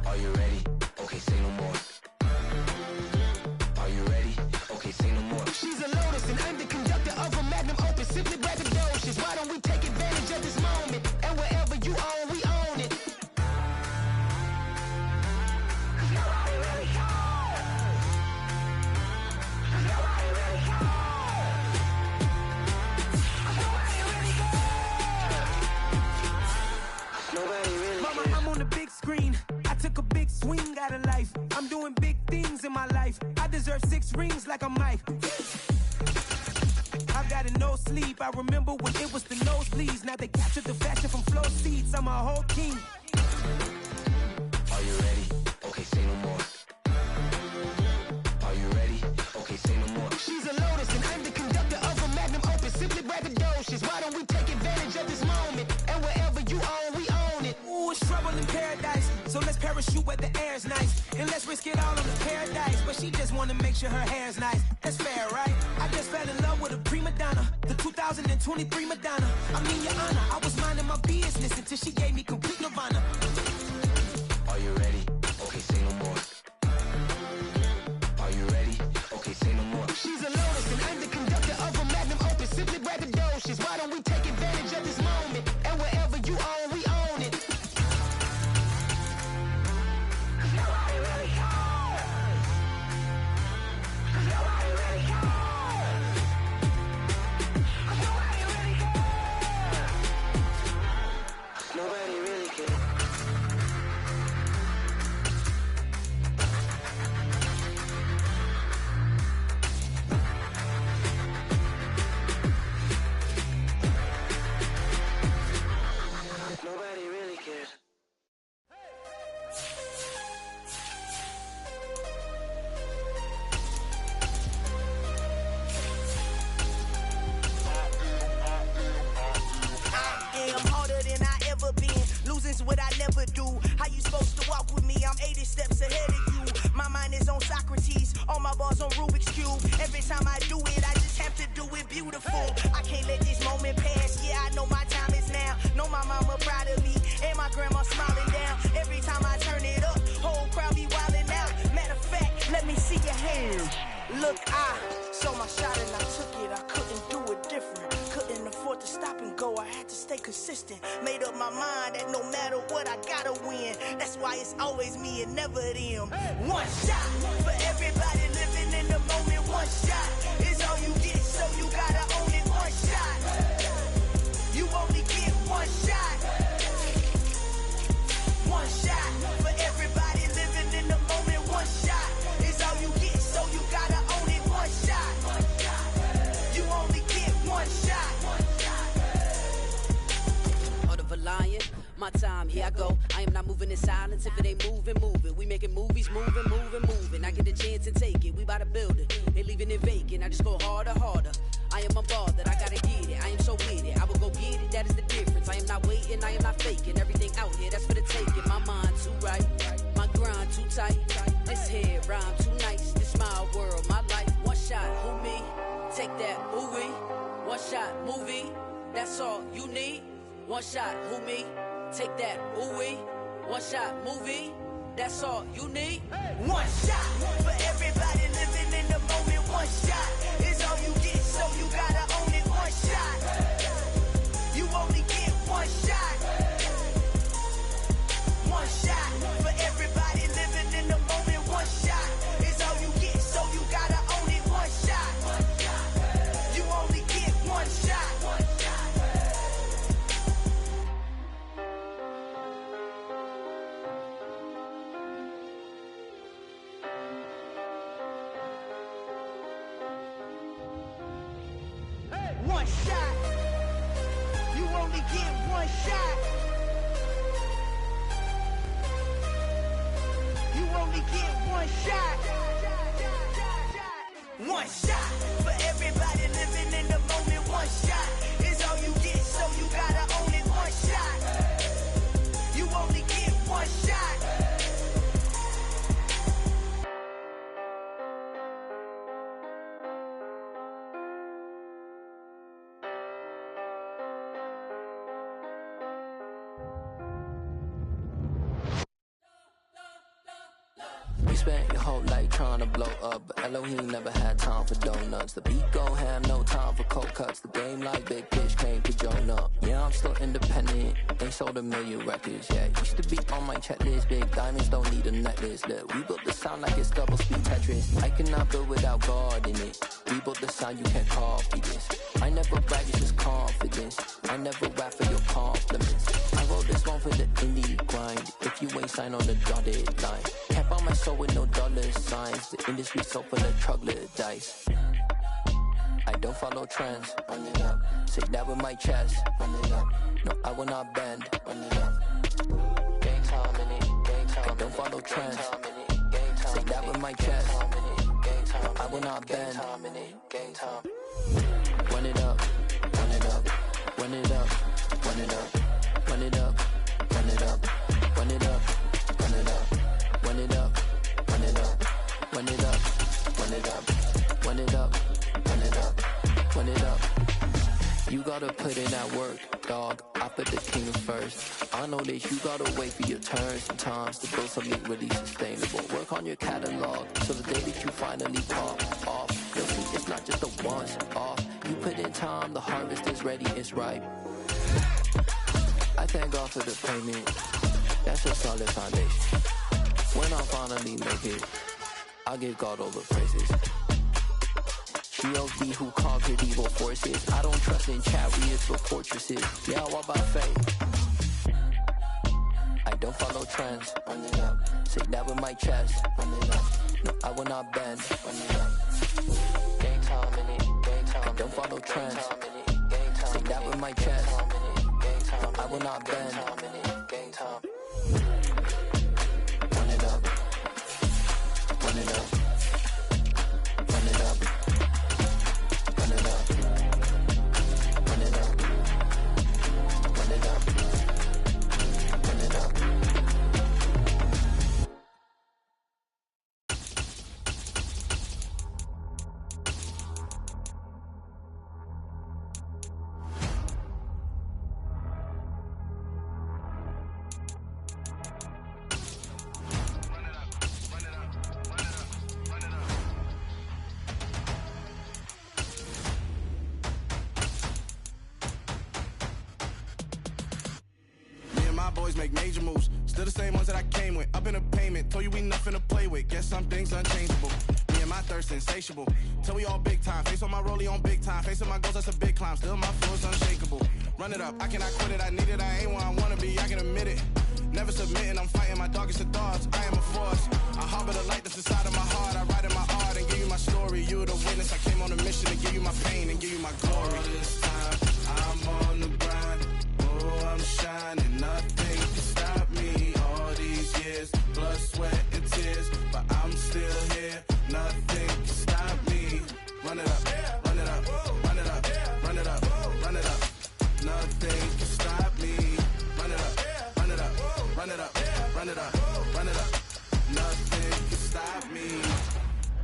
Are you ready? Okay, say no more. Are you ready? Okay, say no more. She's a Lotus, an underconductor of a magnum opus. Simply braggadocious. Why don't we take advantage of this moment? And wherever you own, we own it. I deserve 6 rings like I'm Mike. I've got a no sleep. I remember when it was the nosebleeds. Now they captured the fashion from flow seats. I'm a whole king. Are you ready? Okay, say no more. Are you ready? Okay, say no more. She's a lotus and I'm the conductor of a magnum opus. Simply braggadocious. Why don't we take advantage of this moment? And wherever you own, we own it. Ooh, it's trouble in paradise. So let's parachute where the air's nice. And let's risk it all on the paradise. But she just wanna make sure her hair's nice. That's fair, right? I just fell in love with a prima donna. The 2023 Madonna. I mean, your honor, I was minding my business until she gave me complete nirvana. Are you ready? Okay, say no more. Are you ready? Okay, say no more. She's a lotus and I'm the conductor of a magnum opus. Simply braggadocious. Why don't we take advantage of this moment? And wherever you own, we own it. Nobody really cares. Nobody really cares. Nobody really cares. Nobody really cares. Nobody really cares. I'm harder than I ever been. Losing's what I never do. How you supposed to walk with me? I'm 80 steps ahead of you. My mind is on Socrates. All my bars on Rubik's Cube. Every time I do it, I just have to do it beautiful. I can't let this moment pass. Yeah, I know my time is now. Know my mama proud of me. And my grandma smiling down. Every time I turn it up, whole crowd be wilding out. Matter of fact, let me see your hands. Look, I saw my shot and I took it. I couldn't do it different. Couldn't afford to stop and go. I had to stay consistent. Made up my mind that no matter what, I gotta win. That's why it's always me and never them. One shot for everybody living in the moment. One shot is all you get, so you gotta own it. One shot. You only get one shot. One shot for everybody living in the moment. One shot is all you get, so you gotta own it. One shot. You only get one shot. Heart of a lion, my time, here I go. I am not moving in silence. If it ain't moving, move it. We making movies, moving. I get a chance to take it. We bout to build it. They leaving it vacant. I just go harder. I am a ball that I gotta get it. I am so with it. I will go get it. That is the difference. I am not waiting. I am not faking. Everything out here, that's for the taking. My mind too right. My grind too tight. This head rhyme too nice. This my world, my life. One shot, who me? Take that, ooh wee. One shot, movie. That's all you need. One shot, who me? Take that, ooh wee. One shot, movie. That's all you need. One shot for everybody living in the moment. One shot is all you get, so you gotta own it. One shot. You only get one shot. One shot for everybody living in the moment. One shot is all you get, so you gotta own it. One shot. You only get one shot. One shot. You only get one shot. You only get one shot. One shot for everybody living in the moment. One shot is all you get, so you gotta own it. One shot. You only get one shot. You spent your whole life trying to blow up, but Elohim never had time for donuts. The beat go ham, no time for cold cuts. The game like Big Fish came to Jonah. Yeah, I'm still independent, ain't sold 1 million records yet. Used to be on my checklist, big diamonds don't need a necklace. Look, we built the sound like it's double speed Tetris. I cannot build without God in it. We built the sound, you can't copy this. I never brag, it's just confidence. I never rap for your compliments. I wrote this one for the indie grind. If you ain't signed on the dotted line, Can't buy my soul with no dollar signs. The industry so full of troglodytes. I don't follow trends. Run it up. Say that with my chest. Run it up. No, I will not bend. Run it up. Gang time in it. Gang time. I don't follow trends. Say that with my chest. No, I will not bend. Gang time. Run it up. Run it up. Run it up. Run it up. Run it up. Run it up. Run it up. Run it up. Run it up. Run it up. Run it up. Run it up. Run it up. Run it up. Run it up. You gotta put in that work, dog. I put the king first. I know that you gotta wait for your turn sometimes to build something really sustainable. Work on your catalog so the day that you finally pop off, you'll see it's not just a once off. You put in time, the harvest is ready, it's ripe. I thank God for the payment. That's a solid foundation. When I finally make it, I give God all the praises. GOD who conquered evil forces. I don't trust in chariots or fortresses. Yeah, I walk by faith. I don't follow trends. Run it up. Say that with my chest. Run it up. No, I will not bend. Run it up. Gang time in it. Gang time. I don't follow trends. Say that with my chest. No, I will not bend. Gang time. Run it up. Run it up. Run it up. Run it up. Run it up. Run it up. Run it up. Boys make major moves, still the same ones that I came with. Up in a payment, told you we nothing to play with. Guess some things unchangeable. Me and my thirst insatiable. Till we all big time. Face on my rollie on big time. Facing my goals, that's a big climb. Still my floor's unshakable. Run it up, I cannot quit it. I need it, I ain't where I wanna be. I can admit it. Never submitting, I'm fighting my darkest of thoughts. I am a force. I harbor the light that's inside of my heart. I write in my art and give you my story. You're the witness. I came on a mission to give you my pain and give you my glory. All this time, I'm on the grind. Oh, I'm shining. Nothing can stop me. All these years, blood, sweat, and tears, but I'm still here. Nothing can stop me. Run it up, run it up, run it up, run it up, run it up. Nothing can stop me. Run it up, run it up, run it up, run it up, run it up. Nothing can stop me.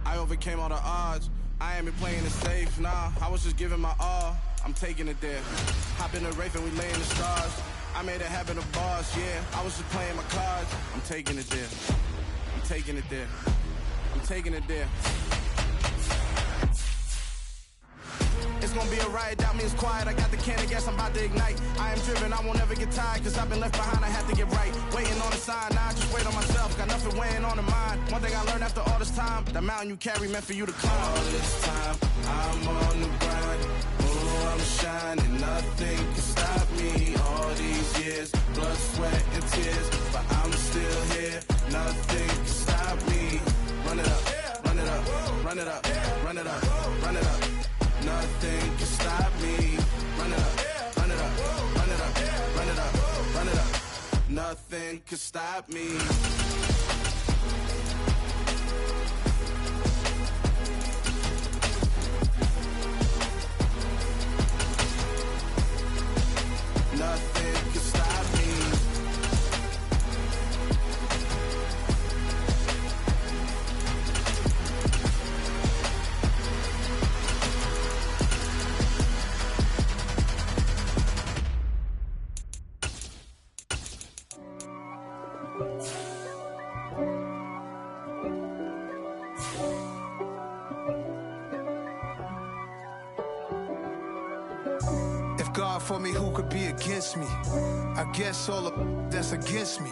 I overcame all the odds. I ain't been playing it safe, nah. I was just giving my all. I'm taking it there. Hop in the Wraith and we lay in the stars. I made it happen to boss, yeah. I was just playing my cards. I'm taking it there. I'm taking it there. I'm taking it there. It's gonna be a riot, doubt me it's quiet. I got the can of gas, I'm about to ignite. I am driven, I won't ever get tired, cause I've been left behind, I have to get right. Waiting on the sign, now I just wait on myself. Got nothing weighing on the mind. One thing I learned after all this time, the mountain you carry meant for you to climb. All this time, I'm on the grind. Oh, I'm shining, nothing can stop me. All these years, blood, sweat, and tears, but I'm still here. Nothing can stop me. Run it up, run it up, run it up, run it up, run it up. Nothing can stop me. Run it up, run it up, run it up, run it up, run it up. Nothing can stop me. Nothing can stop me. God for me, who could be against me? I guess all the that's against me.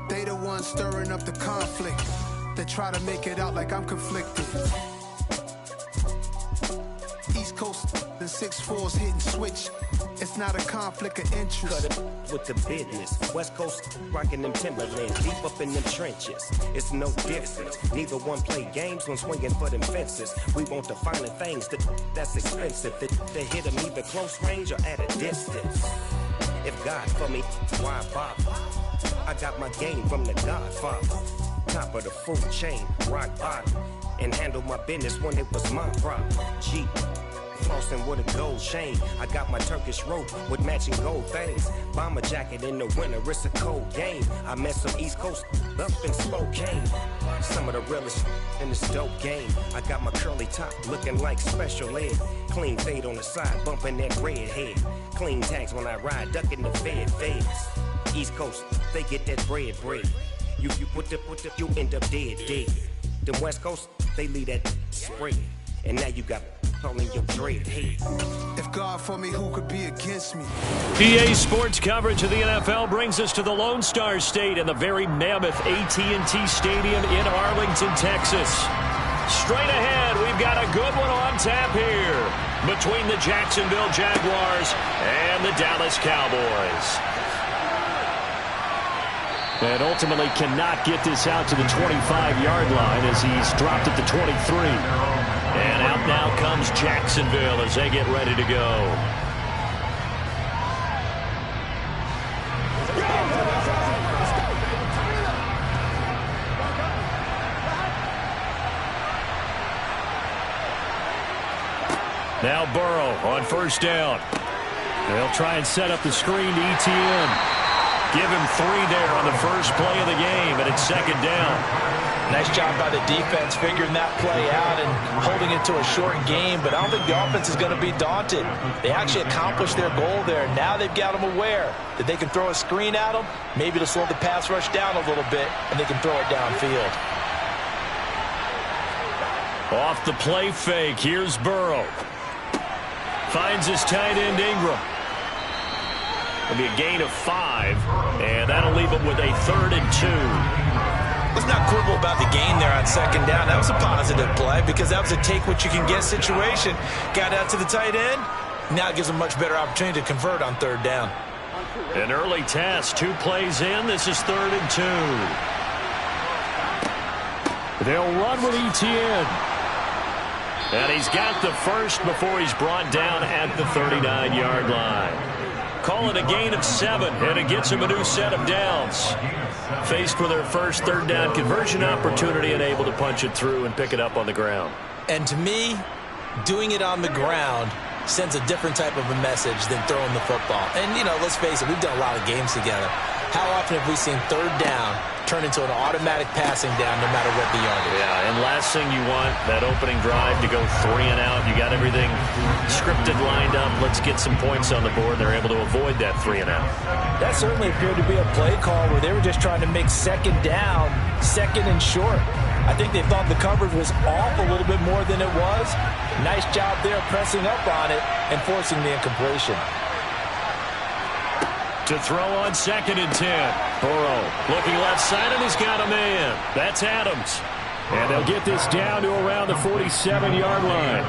They the ones stirring up the conflict. They try to make it out like I'm conflicted. East Coast, than 6'4s hitting switch. It's not a conflict of interest. Cut it with the business. West Coast rocking them Timberlands, deep up in them trenches. It's no difference. Neither one play games when swinging for them fences. We want the finer things that's expensive. They hit them either close range or at a distance. If God for me, why bother? I got my game from the Godfather. Top of the food chain, rock bottom. And handle my business when it was my problem. Jeep, flossing with a gold chain. I got my Turkish rope with matching gold things. Bomber jacket in the winter, it's a cold game. I met some East Coast up in Spokane. Some of the realest in this dope game. I got my curly top looking like special ed. Clean fade on the side, bumping that red head. Clean tags when I ride, ducking the feds. East Coast, they get that bread. You you end up dead. Them West Coast, they leave that spread. And now you got all in your dread head. If God for me, who could be against me? PA Sports coverage of the NFL brings us to the Lone Star State and the very mammoth AT&T Stadium in Arlington, Texas. Straight ahead, we've got a good one on tap here between the Jacksonville Jaguars and the Dallas Cowboys. And ultimately cannot get this out to the 25-yard line as he's dropped at the 23. And out now comes Jacksonville as they get ready to go. Now Burrow on first down. They'll try and set up the screen to ETN. Give him 3 there on the first play of the game, and it's second down. Nice job by the defense figuring that play out and holding it to a short game, but I don't think the offense is going to be daunted. They actually accomplished their goal there. Now they've got them aware that they can throw a screen at them, maybe to slow the pass rush down a little bit, and they can throw it downfield. Off the play fake, here's Burrow. Finds his tight end Ingram. It'll be a gain of 5, and that'll leave him with a 3rd and 2. Let's not quibble about the gain there on second down. That was a positive play because that was a take-what-you-can-get situation. Got out to the tight end. Now it gives them a much better opportunity to convert on 3rd down. An early test, 2 plays in. This is 3rd and 2. They'll run with ETN. And he's got the first before he's brought down at the 39-yard line. Call it a gain of 7, and it gets him a new set of downs. Faced with their first 3rd down conversion opportunity and able to punch it through and pick it up on the ground. And to me, doing it on the ground sends a different type of a message than throwing the football. And, you know, let's face it, we've done a lot of games together. How often have we seen 3rd down turn into an automatic passing down no matter what the yardage? Yeah, and last thing you want, that opening drive to go 3 and out. You got everything scripted, lined up. Let's get some points on the board. They're able to avoid that 3 and out. That certainly appeared to be a play call where they were just trying to make second down, 2nd and short. I think they thought the coverage was off a little bit more than it was. Nice job there pressing up on it and forcing the incompletion. To throw on 2nd and 10. Burrow looking left side, and he's got a man. That's Adams. And they'll get this down to around the 47-yard line.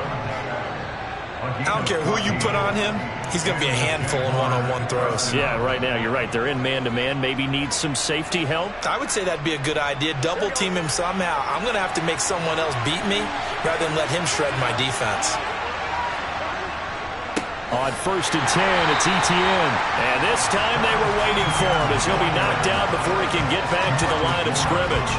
I don't care who you put on him. He's going to be a handful in one-on-one throws. Yeah, right now, you're right. They're in man-to-man. Maybe needs some safety help. I would say that'd be a good idea. Double team him somehow. I'm going to have to make someone else beat me rather than let him shred my defense. On 1st and 10, it's ETN. And this time they were waiting for him as he'll be knocked out before he can get back to the line of scrimmage.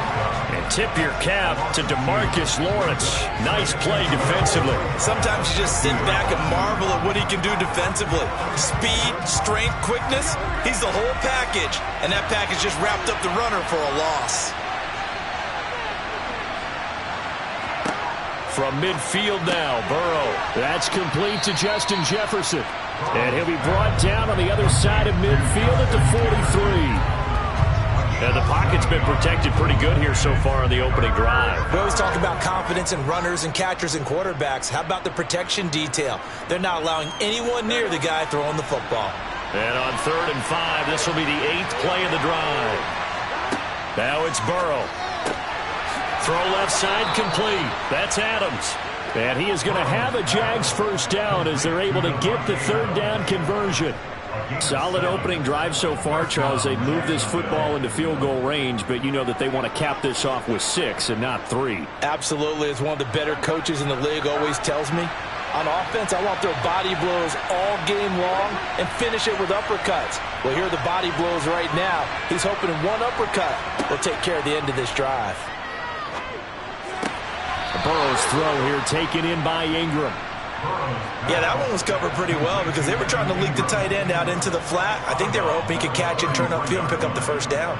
And tip your cap to DeMarcus Lawrence. Nice play defensively. Sometimes you just sit back and marvel at what he can do defensively. Speed, strength, quickness, he's the whole package. And that package just wrapped up the runner for a loss. From midfield now, Burrow. That's complete to Justin Jefferson. And he'll be brought down on the other side of midfield at the 43. And the pocket's been protected pretty good here so far on the opening drive. We always talk about confidence in runners and catchers and quarterbacks. How about the protection detail? They're not allowing anyone near the guy throwing the football. And on 3rd and 5, this will be the 8th play of the drive. Now it's Burrow. Throw left side complete. That's Adams. And he is going to have a Jags first down as they're able to get the third down conversion. Solid opening drive so far, Charles. They've moved this football into field goal range, but you know that they want to cap this off with 6 and not 3. Absolutely. As one of the better coaches in the league always tells me, on offense, I want their body blows all game long and finish it with uppercuts. Well, here are the body blows right now. He's hoping one uppercut will take care of the end of this drive. Burrow's throw here taken in by Ingram. Yeah, that one was covered pretty well because they were trying to leak the tight end out into the flat. I think they were hoping he could catch it, turn upfield, and pick up the first down.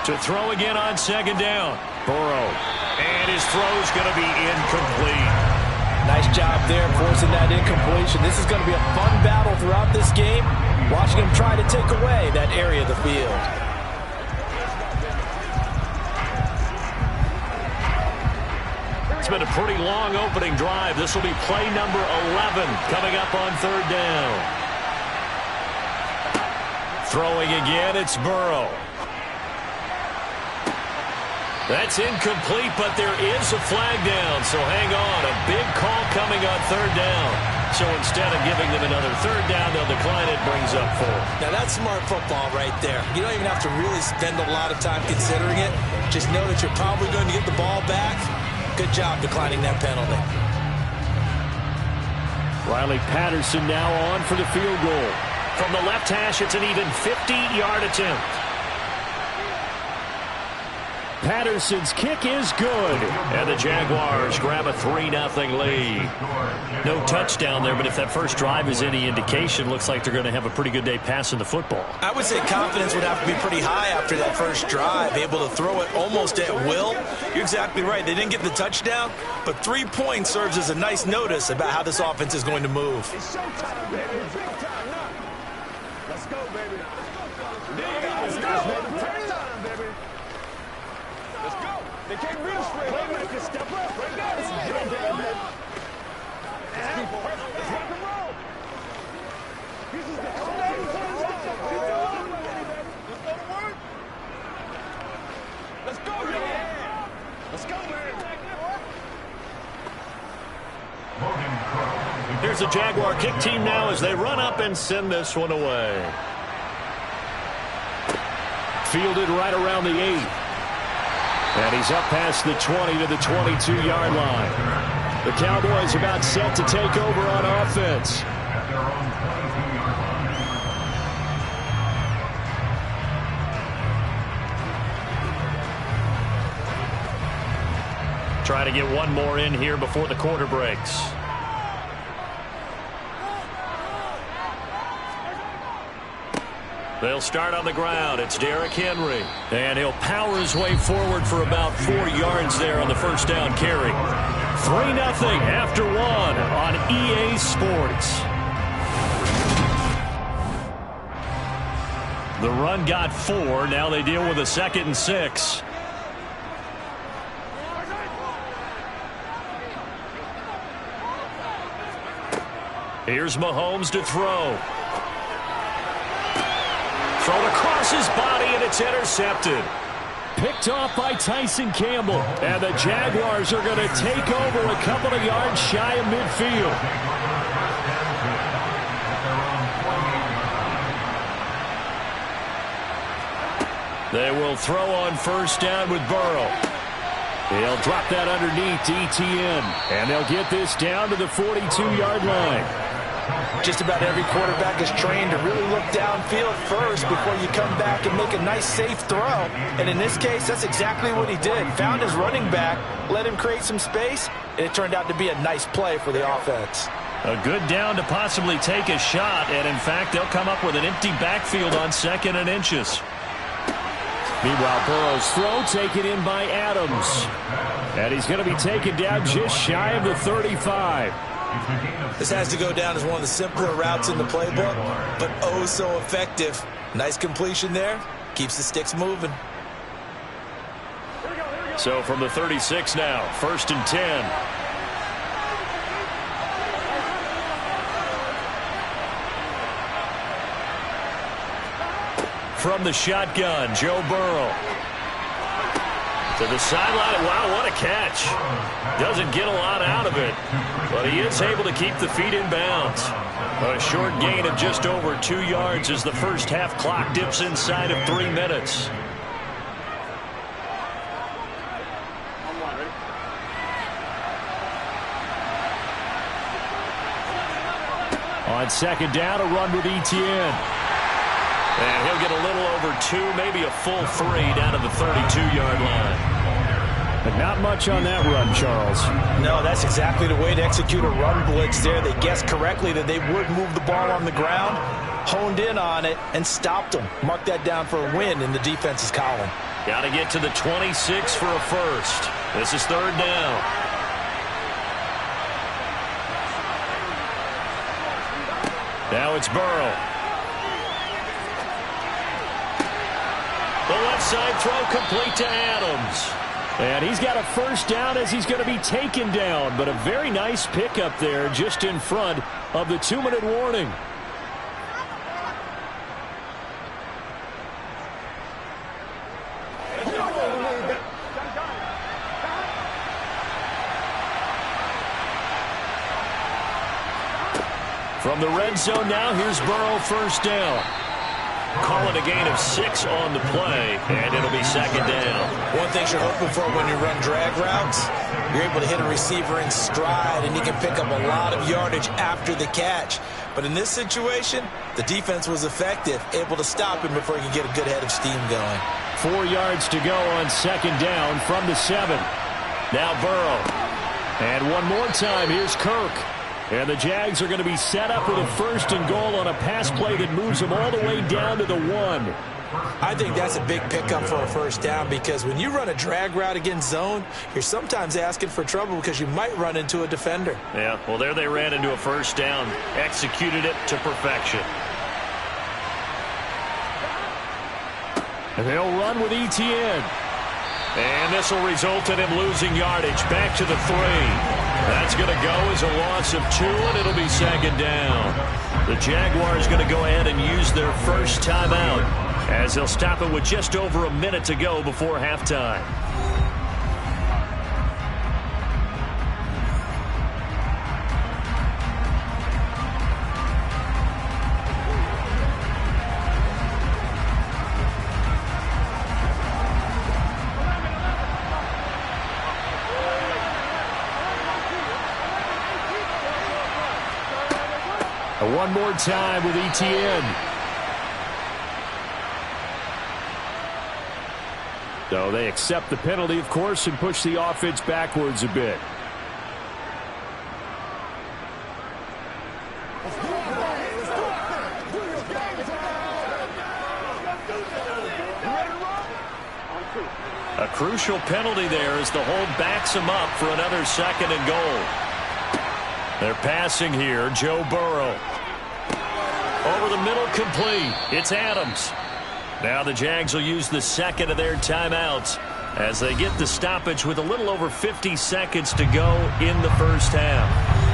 To throw again on second down. Burrow. And his throw's going to be incomplete. Nice job there forcing that incompletion. This is going to be a fun battle throughout this game. Watching him try to take away that area of the field. It's been a pretty long opening drive. This will be play number 11 coming up on third down. Throwing again, it's Burrow. That's incomplete, but there is a flag down, so hang on. A big call coming on third down. So instead of giving them another third down, they'll decline it, brings up 4. Now that's smart football right there. You don't even have to really spend a lot of time considering it. Just know that you're probably going to get the ball back. Good job declining that penalty. Riley Patterson now on for the field goal. From the left hash, it's an even 50-yard attempt. Patterson's kick is good, and the Jaguars grab a 3-0 lead. No touchdown there, but if that first drive is any indication, looks like they're going to have a pretty good day passing the football. I would say confidence would have to be pretty high after that first drive, able to throw it almost at will. You're exactly right. They didn't get the touchdown, but 3 points serves as a nice notice about how this offense is going to move. It's showtime, baby. It's big time now. Let's go, baby. Let's go. They can't beat us straight. Wait a minute, just step up. Right now, this is good, baby. Let's keep on. Let's rock and roll. This is the Let's go to work. Let's go, man. Let's go, man. Here's the Jaguar kick team now as they run up and send this one away. Fielded right around the 8. And he's up past the 20 to the 22-yard line. The Cowboys about set to take over on offense. Try to get one more in here before the quarter breaks. They'll start on the ground. It's Derrick Henry. And he'll power his way forward for about 4 yards there on the first down carry. 3-0 after 1 on EA Sports. The run got 4. Now they deal with a 2nd and 6. Here's Mahomes to throw. Thrown across his body, and it's intercepted. Picked off by Tyson Campbell. And the Jaguars are going to take over a couple of yards shy of midfield. They will throw on first down with Burrow. He'll drop that underneath to Etienne. And they'll get this down to the 42-yard line. Just about every quarterback is trained to really look downfield first before you come back and make a nice, safe throw. And in this case, that's exactly what he did. Found his running back, let him create some space, and it turned out to be a nice play for the offense. A good down to possibly take a shot, and in fact, they'll come up with an empty backfield on 2nd and inches. Meanwhile, Burrow's throw taken in by Adams. And he's going to be taken down just shy of the 35. This has to go down as one of the simpler routes in the playbook, but oh so effective. Nice completion there. Keeps the sticks moving. So from the 36 now, 1st and 10. from the shotgun. Joe Burrow. To the sideline. Wow, what a catch. Doesn't get a lot out of it, but he is able to keep the feet in bounds. A short gain of just over 2 yards as the first half clock dips inside of 3 minutes. On second down, a run with Etienne. And he'll get a little over 2, maybe a full 3 down to the 32-yard line. But not much on that run, Charles. No, that's exactly the way to execute a run blitz there. They guessed correctly that they would move the ball on the ground, honed in on it, and stopped them. Mark that down for a win in the defense's column. Got to get to the 26 for a first. This is third down. Now it's Burrow. The left side throw complete to Adams. And he's got a first down as he's going to be taken down. But a very nice pickup there just in front of the 2-minute warning. From the red zone now, here's Burrow, first down. Call it a gain of 6 on the play, and it'll be second down. One thing you're hoping for when you run drag routes, you're able to hit a receiver in stride, and he can pick up a lot of yardage after the catch. But in this situation, the defense was effective, able to stop him before he could get a good head of steam going. 4 yards to go on second down from the 7. Now Burrow. And one more time, here's Kirk. And the Jags are going to be set up with a first and goal on a pass play that moves them all the way down to the 1. I think that's a big pickup for a first down because when you run a drag route against zone, you're sometimes asking for trouble because you might run into a defender. Yeah, well, there they ran into a first down, executed it to perfection. And they'll run with Etienne. And this will result in him losing yardage back to the 3. That's going to go as a loss of 2, and it'll be second down. The Jaguars going to go ahead and use their first timeout as they'll stop it with just over a minute to go before halftime. One more time with Etienne. So they accept the penalty, of course, and push the offense backwards a bit. A crucial penalty there as the hold backs him up for another second and goal. They're passing here. Joe Burrow. Over the middle, complete. It's Adams. Now the Jags will use the second of their timeouts as they get the stoppage with a little over 50 seconds to go in the first half.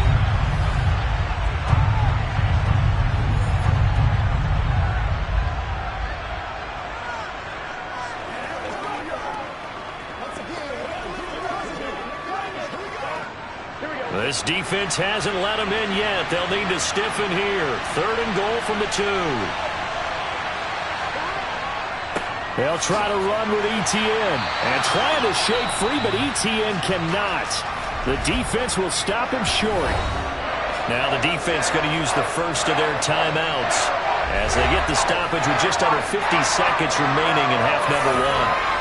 This defense hasn't let them in yet. They'll need to stiffen here. Third and goal from the 2. They'll try to run with Etienne. And trying to shake free, but Etienne cannot. The defense will stop him short. Now the defense going to use the first of their timeouts as they get the stoppage with just under 50 seconds remaining in half number 1.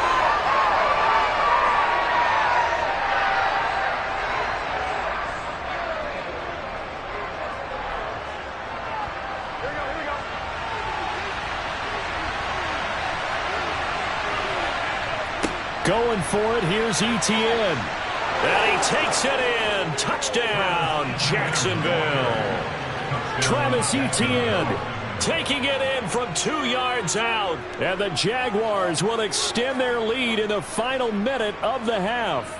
Going for it, here's Etienne. And he takes it in. Touchdown, Jacksonville. Travis Etienne taking it in from 2 yards out. And the Jaguars will extend their lead in the final minute of the half.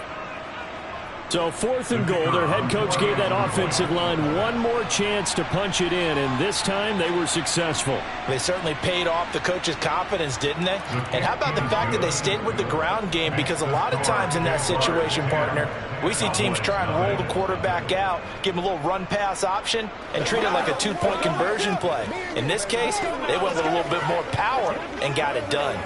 So 4th and goal. Their head coach gave that offensive line one more chance to punch it in, and this time they were successful. They certainly paid off the coach's confidence, didn't they? And how about the fact that they stayed with the ground game? Because a lot of times in that situation, partner, we see teams try and roll the quarterback out, give him a little run-pass option, and treat it like a 2-point conversion play. In this case, they went with a little bit more power and got it done.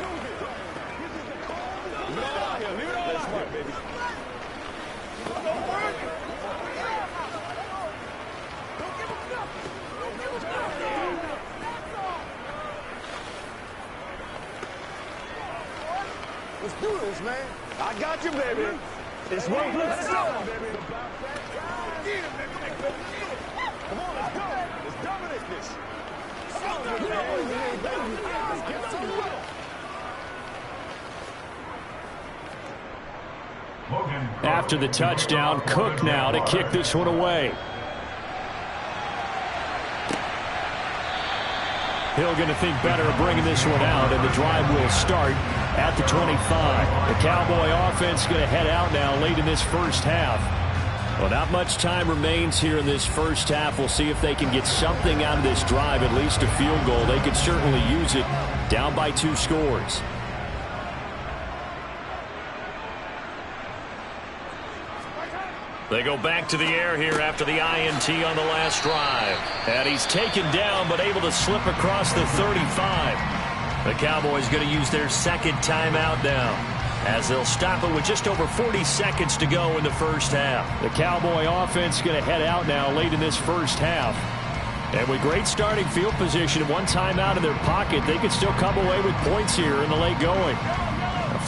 Let's do this, man. I got you, baby. It's 1 plus 7, baby. Come on, let's go. Let's dominate this. Let's get some rhythm. After the touchdown, Cook now to kick this one away. Hill going to think better of bringing this one out, and the drive will start at the 25. The Cowboy offense going to head out now late in this first half. Well, not much time remains here in this first half. We'll see if they can get something out of this drive, at least a field goal. They could certainly use it, down by 2 scores. They go back to the air here after the INT on the last drive. And he's taken down, but able to slip across the 35. The Cowboys going to use their second timeout now, as they'll stop it with just over 40 seconds to go in the first half. The Cowboy offense going to head out now late in this first half. And with great starting field position and 1 timeout in their pocket, they could still come away with points here in the late going.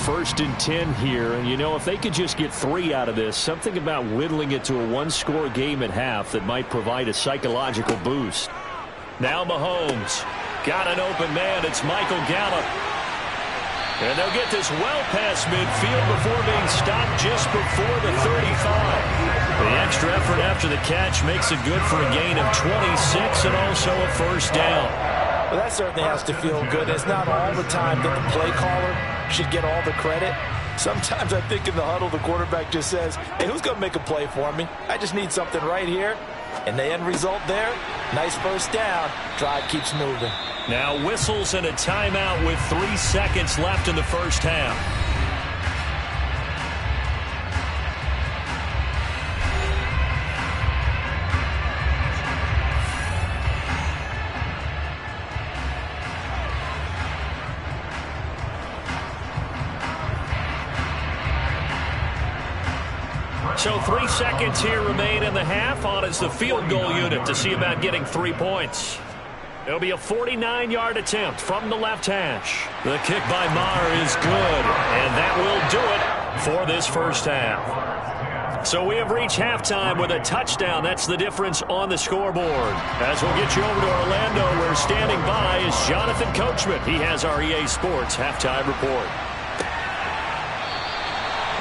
1st and 10 here, and you know, if they could just get 3 out of this, something about whittling it to a 1-score game at half that might provide a psychological boost. Now Mahomes got an open man. It's Michael Gallup, and they'll get this well past midfield before being stopped just before the 35. The extra effort after the catch makes it good for a gain of 26 and also a first down. Well, that certainly has to feel good. It's not all the time that the play caller should get all the credit. Sometimes I think in the huddle, the quarterback just says, hey, who's going to make a play for me? I just need something right here. And the end result there, nice first down. Drive keeps moving. Now whistles and a timeout with 3 seconds left in the first half. So 3 seconds here remain in the half. On is the field goal unit to see about getting 3 points. It'll be a 49-yard attempt from the left hash. The kick by Maher is good, and that will do it for this first half. So we have reached halftime with a touchdown. That's the difference on the scoreboard. As we'll get you over to Orlando, where standing by is Jonathan Coachman. He has our EA Sports halftime report.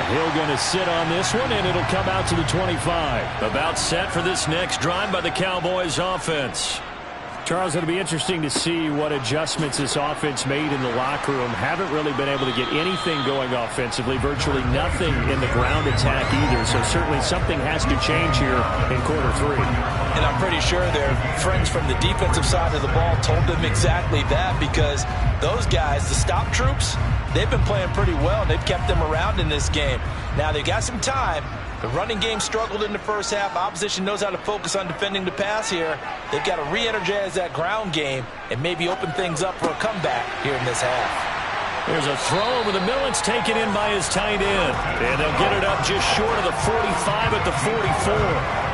Hill going to sit on this one, and it'll come out to the 25. About set for this next drive by the Cowboys offense. Charles, it'll be interesting to see what adjustments this offense made in the locker room. Haven't really been able to get anything going offensively, virtually nothing in the ground attack either. So certainly something has to change here in quarter 3. And I'm pretty sure their friends from the defensive side of the ball told them exactly that, because those guys, the stop troops, they've been playing pretty well. They've kept them around in this game. Now they've got some time. The running game struggled in the first half. Opposition knows how to focus on defending the pass here. They've got to re-energize that ground game and maybe open things up for a comeback here in this half. There's a throw over the middle. It's taken in by his tight end. And they'll get it up just short of the 45 at the 44.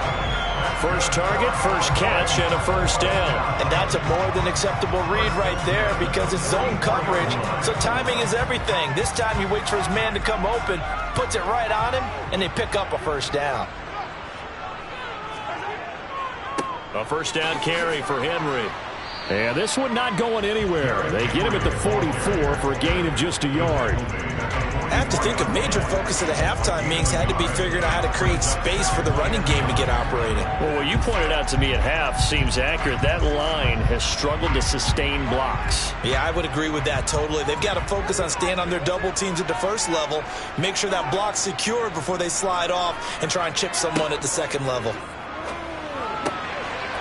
First target, first catch, and a first down. And that's a more than acceptable read right there, because it's zone coverage, so timing is everything. This time he waits for his man to come open, puts it right on him, and they pick up a first down. A first down carry for Henry. And this one not going anywhere. They get him at the 44 for a gain of just a yard. I have to think a major focus of the halftime meetings had to be figuring out how to create space for the running game to get operating. Well, what you pointed out to me at half seems accurate. That line has struggled to sustain blocks. Yeah, I would agree with that totally. They've got to focus on staying on their double teams at the first level, make sure that block's secured before they slide off and try and chip someone at the second level.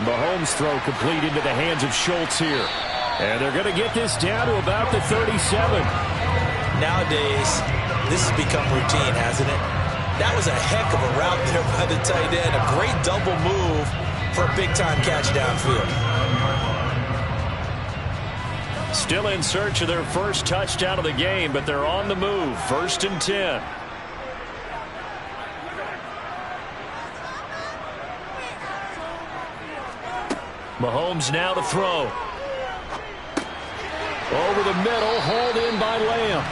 Mahomes' throw complete into the hands of Schultz here. And they're going to get this down to about the 37. Nowadays, this has become routine, hasn't it? That was a heck of a route there by the tight end. A great double move for a big-time catch downfield. Still in search of their first touchdown of the game, but they're on the move. 1st and 10. Mahomes now to throw. Over the middle, hauled in by Lamb.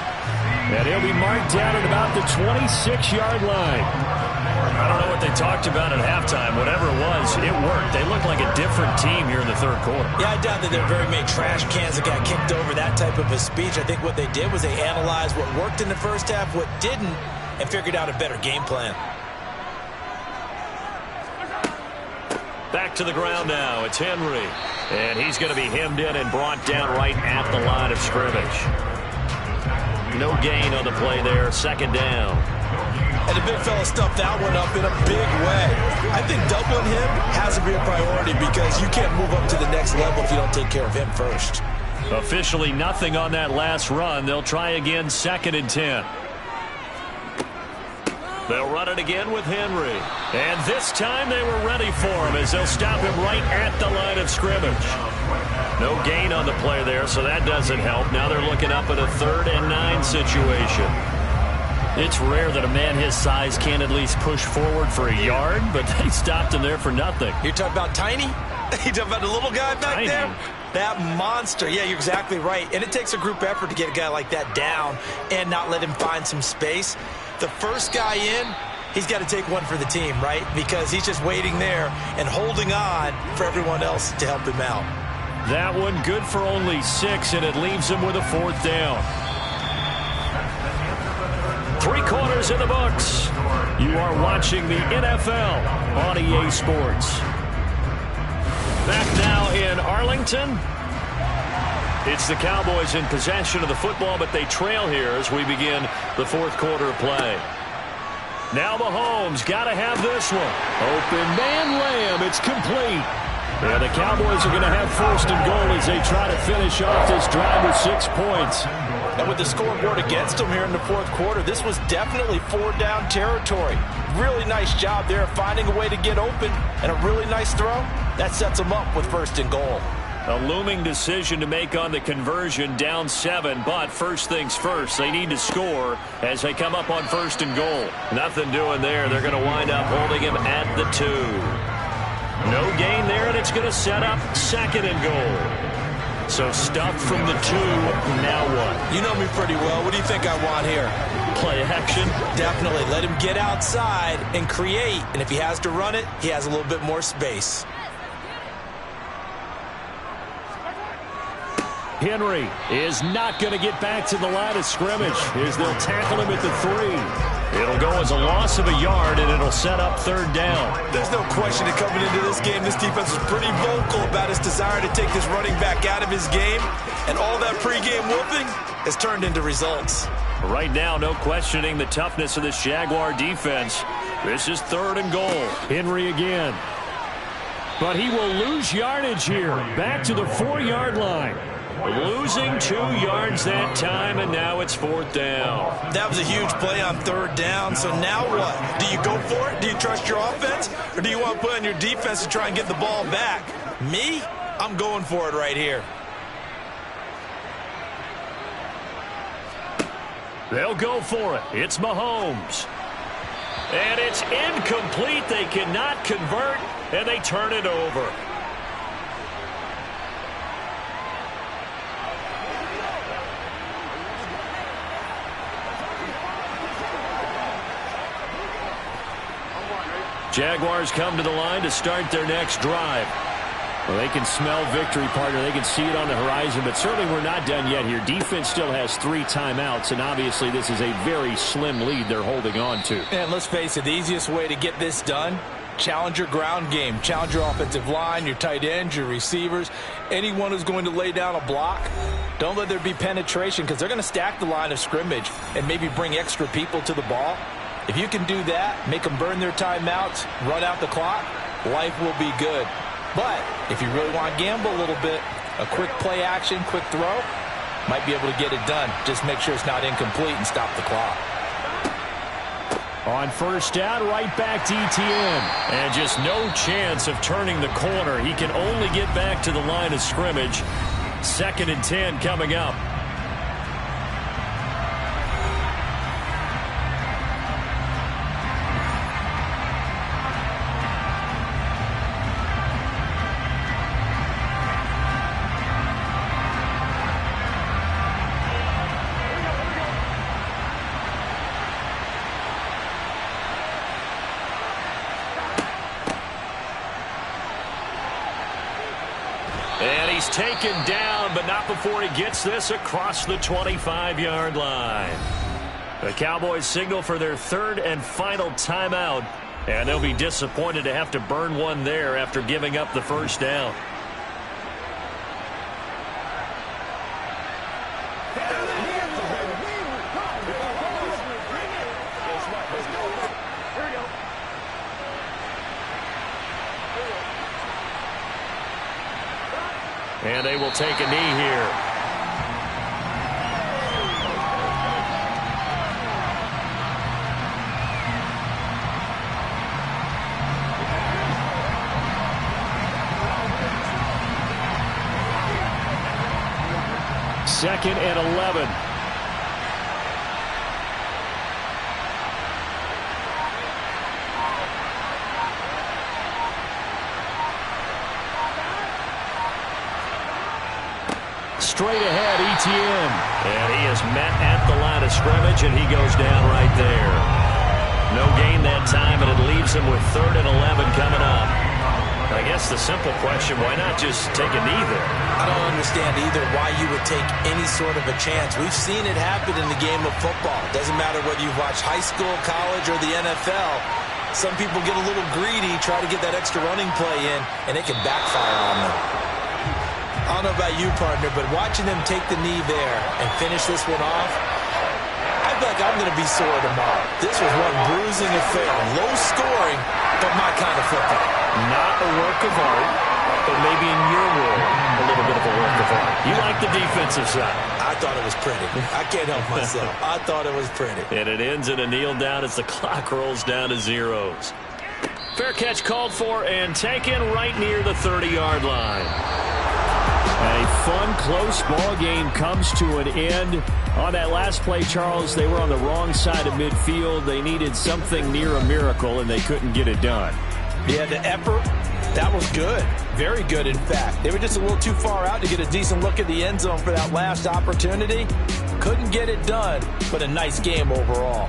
And he'll be marked down at about the 26-yard line. I don't know what they talked about at halftime. Whatever it was, it worked. They looked like a different team here in the third quarter. Yeah, I doubt that there are very many trash cans that got kicked over, that type of a speech. I think what they did was they analyzed what worked in the first half, what didn't, and figured out a better game plan. Back to the ground now. It's Henry. And he's going to be hemmed in and brought down right at the line of scrimmage. No gain on the play there. 2nd down. And the big fella stuffed that one up in a big way. I think doubling him has to be a priority because you can't move up to the next level if you don't take care of him first. Officially nothing on that last run. They'll try again 2nd and 10. They'll run it again with Henry. And this time they were ready for him as they'll stop him right at the line of scrimmage. No gain on the play there, so that doesn't help. Now they're looking up at a 3rd and 9 situation. It's rare that a man his size can't at least push forward for a yard, but they stopped him there for nothing. You're talking about Tiny? You're talking about the little guy back there? That monster. Yeah, you're exactly right. And it takes a group effort to get a guy like that down and not let him find some space. The first guy in, he's got to take one for the team, right? Because he's just waiting there and holding on for everyone else to help him out. That one good for only 6, and it leaves him with a 4th down. 3 quarters in the books. You are watching the NFL on EA Sports. Back now in Arlington. It's the Cowboys in possession of the football, but they trail here as we begin the 4th quarter of play. Now Mahomes got to have this one. Open man Lamb. It's complete. And the Cowboys are going to have 1st and goal as they try to finish off this drive with 6 points. And with the scoreboard against them here in the 4th quarter, this was definitely 4-down territory. Really nice job there finding a way to get open and a really nice throw. That sets them up with 1st and goal. A looming decision to make on the conversion, down 7, but first things first, they need to score as they come up on 1st and goal. Nothing doing there. They're going to wind up holding him at the 2. No gain there, and it's going to set up 2nd and goal. So stuffed from the 2, now what? You know me pretty well. What do you think I want here? Play action? Definitely. Let him get outside and create, and if he has to run it, he has a little bit more space. Henry is not going to get back to the line of scrimmage as they'll tackle him at the 3. It'll go as a loss of a yard, and it'll set up 3rd down. There's no question that coming into this game, this defense was pretty vocal about his desire to take this running back out of his game, and all that pregame whooping has turned into results. Right now, no questioning the toughness of this Jaguar defense. This is 3rd and goal. Henry again. But he will lose yardage here. Back to the 4-yard line. Losing 2 yards that time, and now it's 4th down. That was a huge play on 3rd down, so now what? Do you go for it? Do you trust your offense? Or do you want to put on your defense to try and get the ball back? Me? I'm going for it right here. They'll go for it. It's Mahomes. And it's incomplete. They cannot convert, and they turn it over. Jaguars come to the line to start their next drive. Well, they can smell victory, partner. They can see it on the horizon, but certainly we're not done yet here. Defense still has 3 timeouts, and obviously this is a very slim lead they're holding on to. And let's face it, the easiest way to get this done, challenge your ground game. Challenge your offensive line, your tight ends, your receivers, anyone who's going to lay down a block. Don't let there be penetration because they're going to stack the line of scrimmage and maybe bring extra people to the ball. If you can do that, make them burn their timeouts, run out the clock, life will be good. But if you really want to gamble a little bit, a quick play action, quick throw, might be able to get it done. Just make sure it's not incomplete and stop the clock. On first down, right back to ETN. And just no chance of turning the corner. He can only get back to the line of scrimmage. 2nd and 10 coming up. And he's taken down, but not before he gets this across the 25-yard line. The Cowboys signal for their 3rd and final timeout, and they'll be disappointed to have to burn one there after giving up the first down. And they will take a knee here. Second and 11. Straight ahead, ETN. And he is met at the line of scrimmage, and he goes down right there. No gain that time, and it leaves him with 3rd and 11 coming up. I guess the simple question, why not just take a knee there? I don't understand either why you would take any sort of a chance. We've seen it happen in the game of football. Doesn't matter whether you've watched high school, college, or the NFL. Some people get a little greedy, try to get that extra running play in, and it can backfire on them. I don't know about you, partner, but watching them take the knee there and finish this one off, I feel like I'm going to be sore tomorrow. This was one bruising affair. Low scoring, but my kind of football. Not a work of art, but maybe in your world, a little bit of a work of art. You like the defensive side. I thought it was pretty. I can't help myself. I thought it was pretty. And it ends in a kneel down as the clock rolls down to zeros. Fair catch called for and taken right near the 30-yard line. A fun, close ball game comes to an end. On that last play, Charles, they were on the wrong side of midfield. They needed something near a miracle, and they couldn't get it done. Yeah, the effort, that was good. Very good, in fact. They were just a little too far out to get a decent look at the end zone for that last opportunity. Couldn't get it done, but a nice game overall.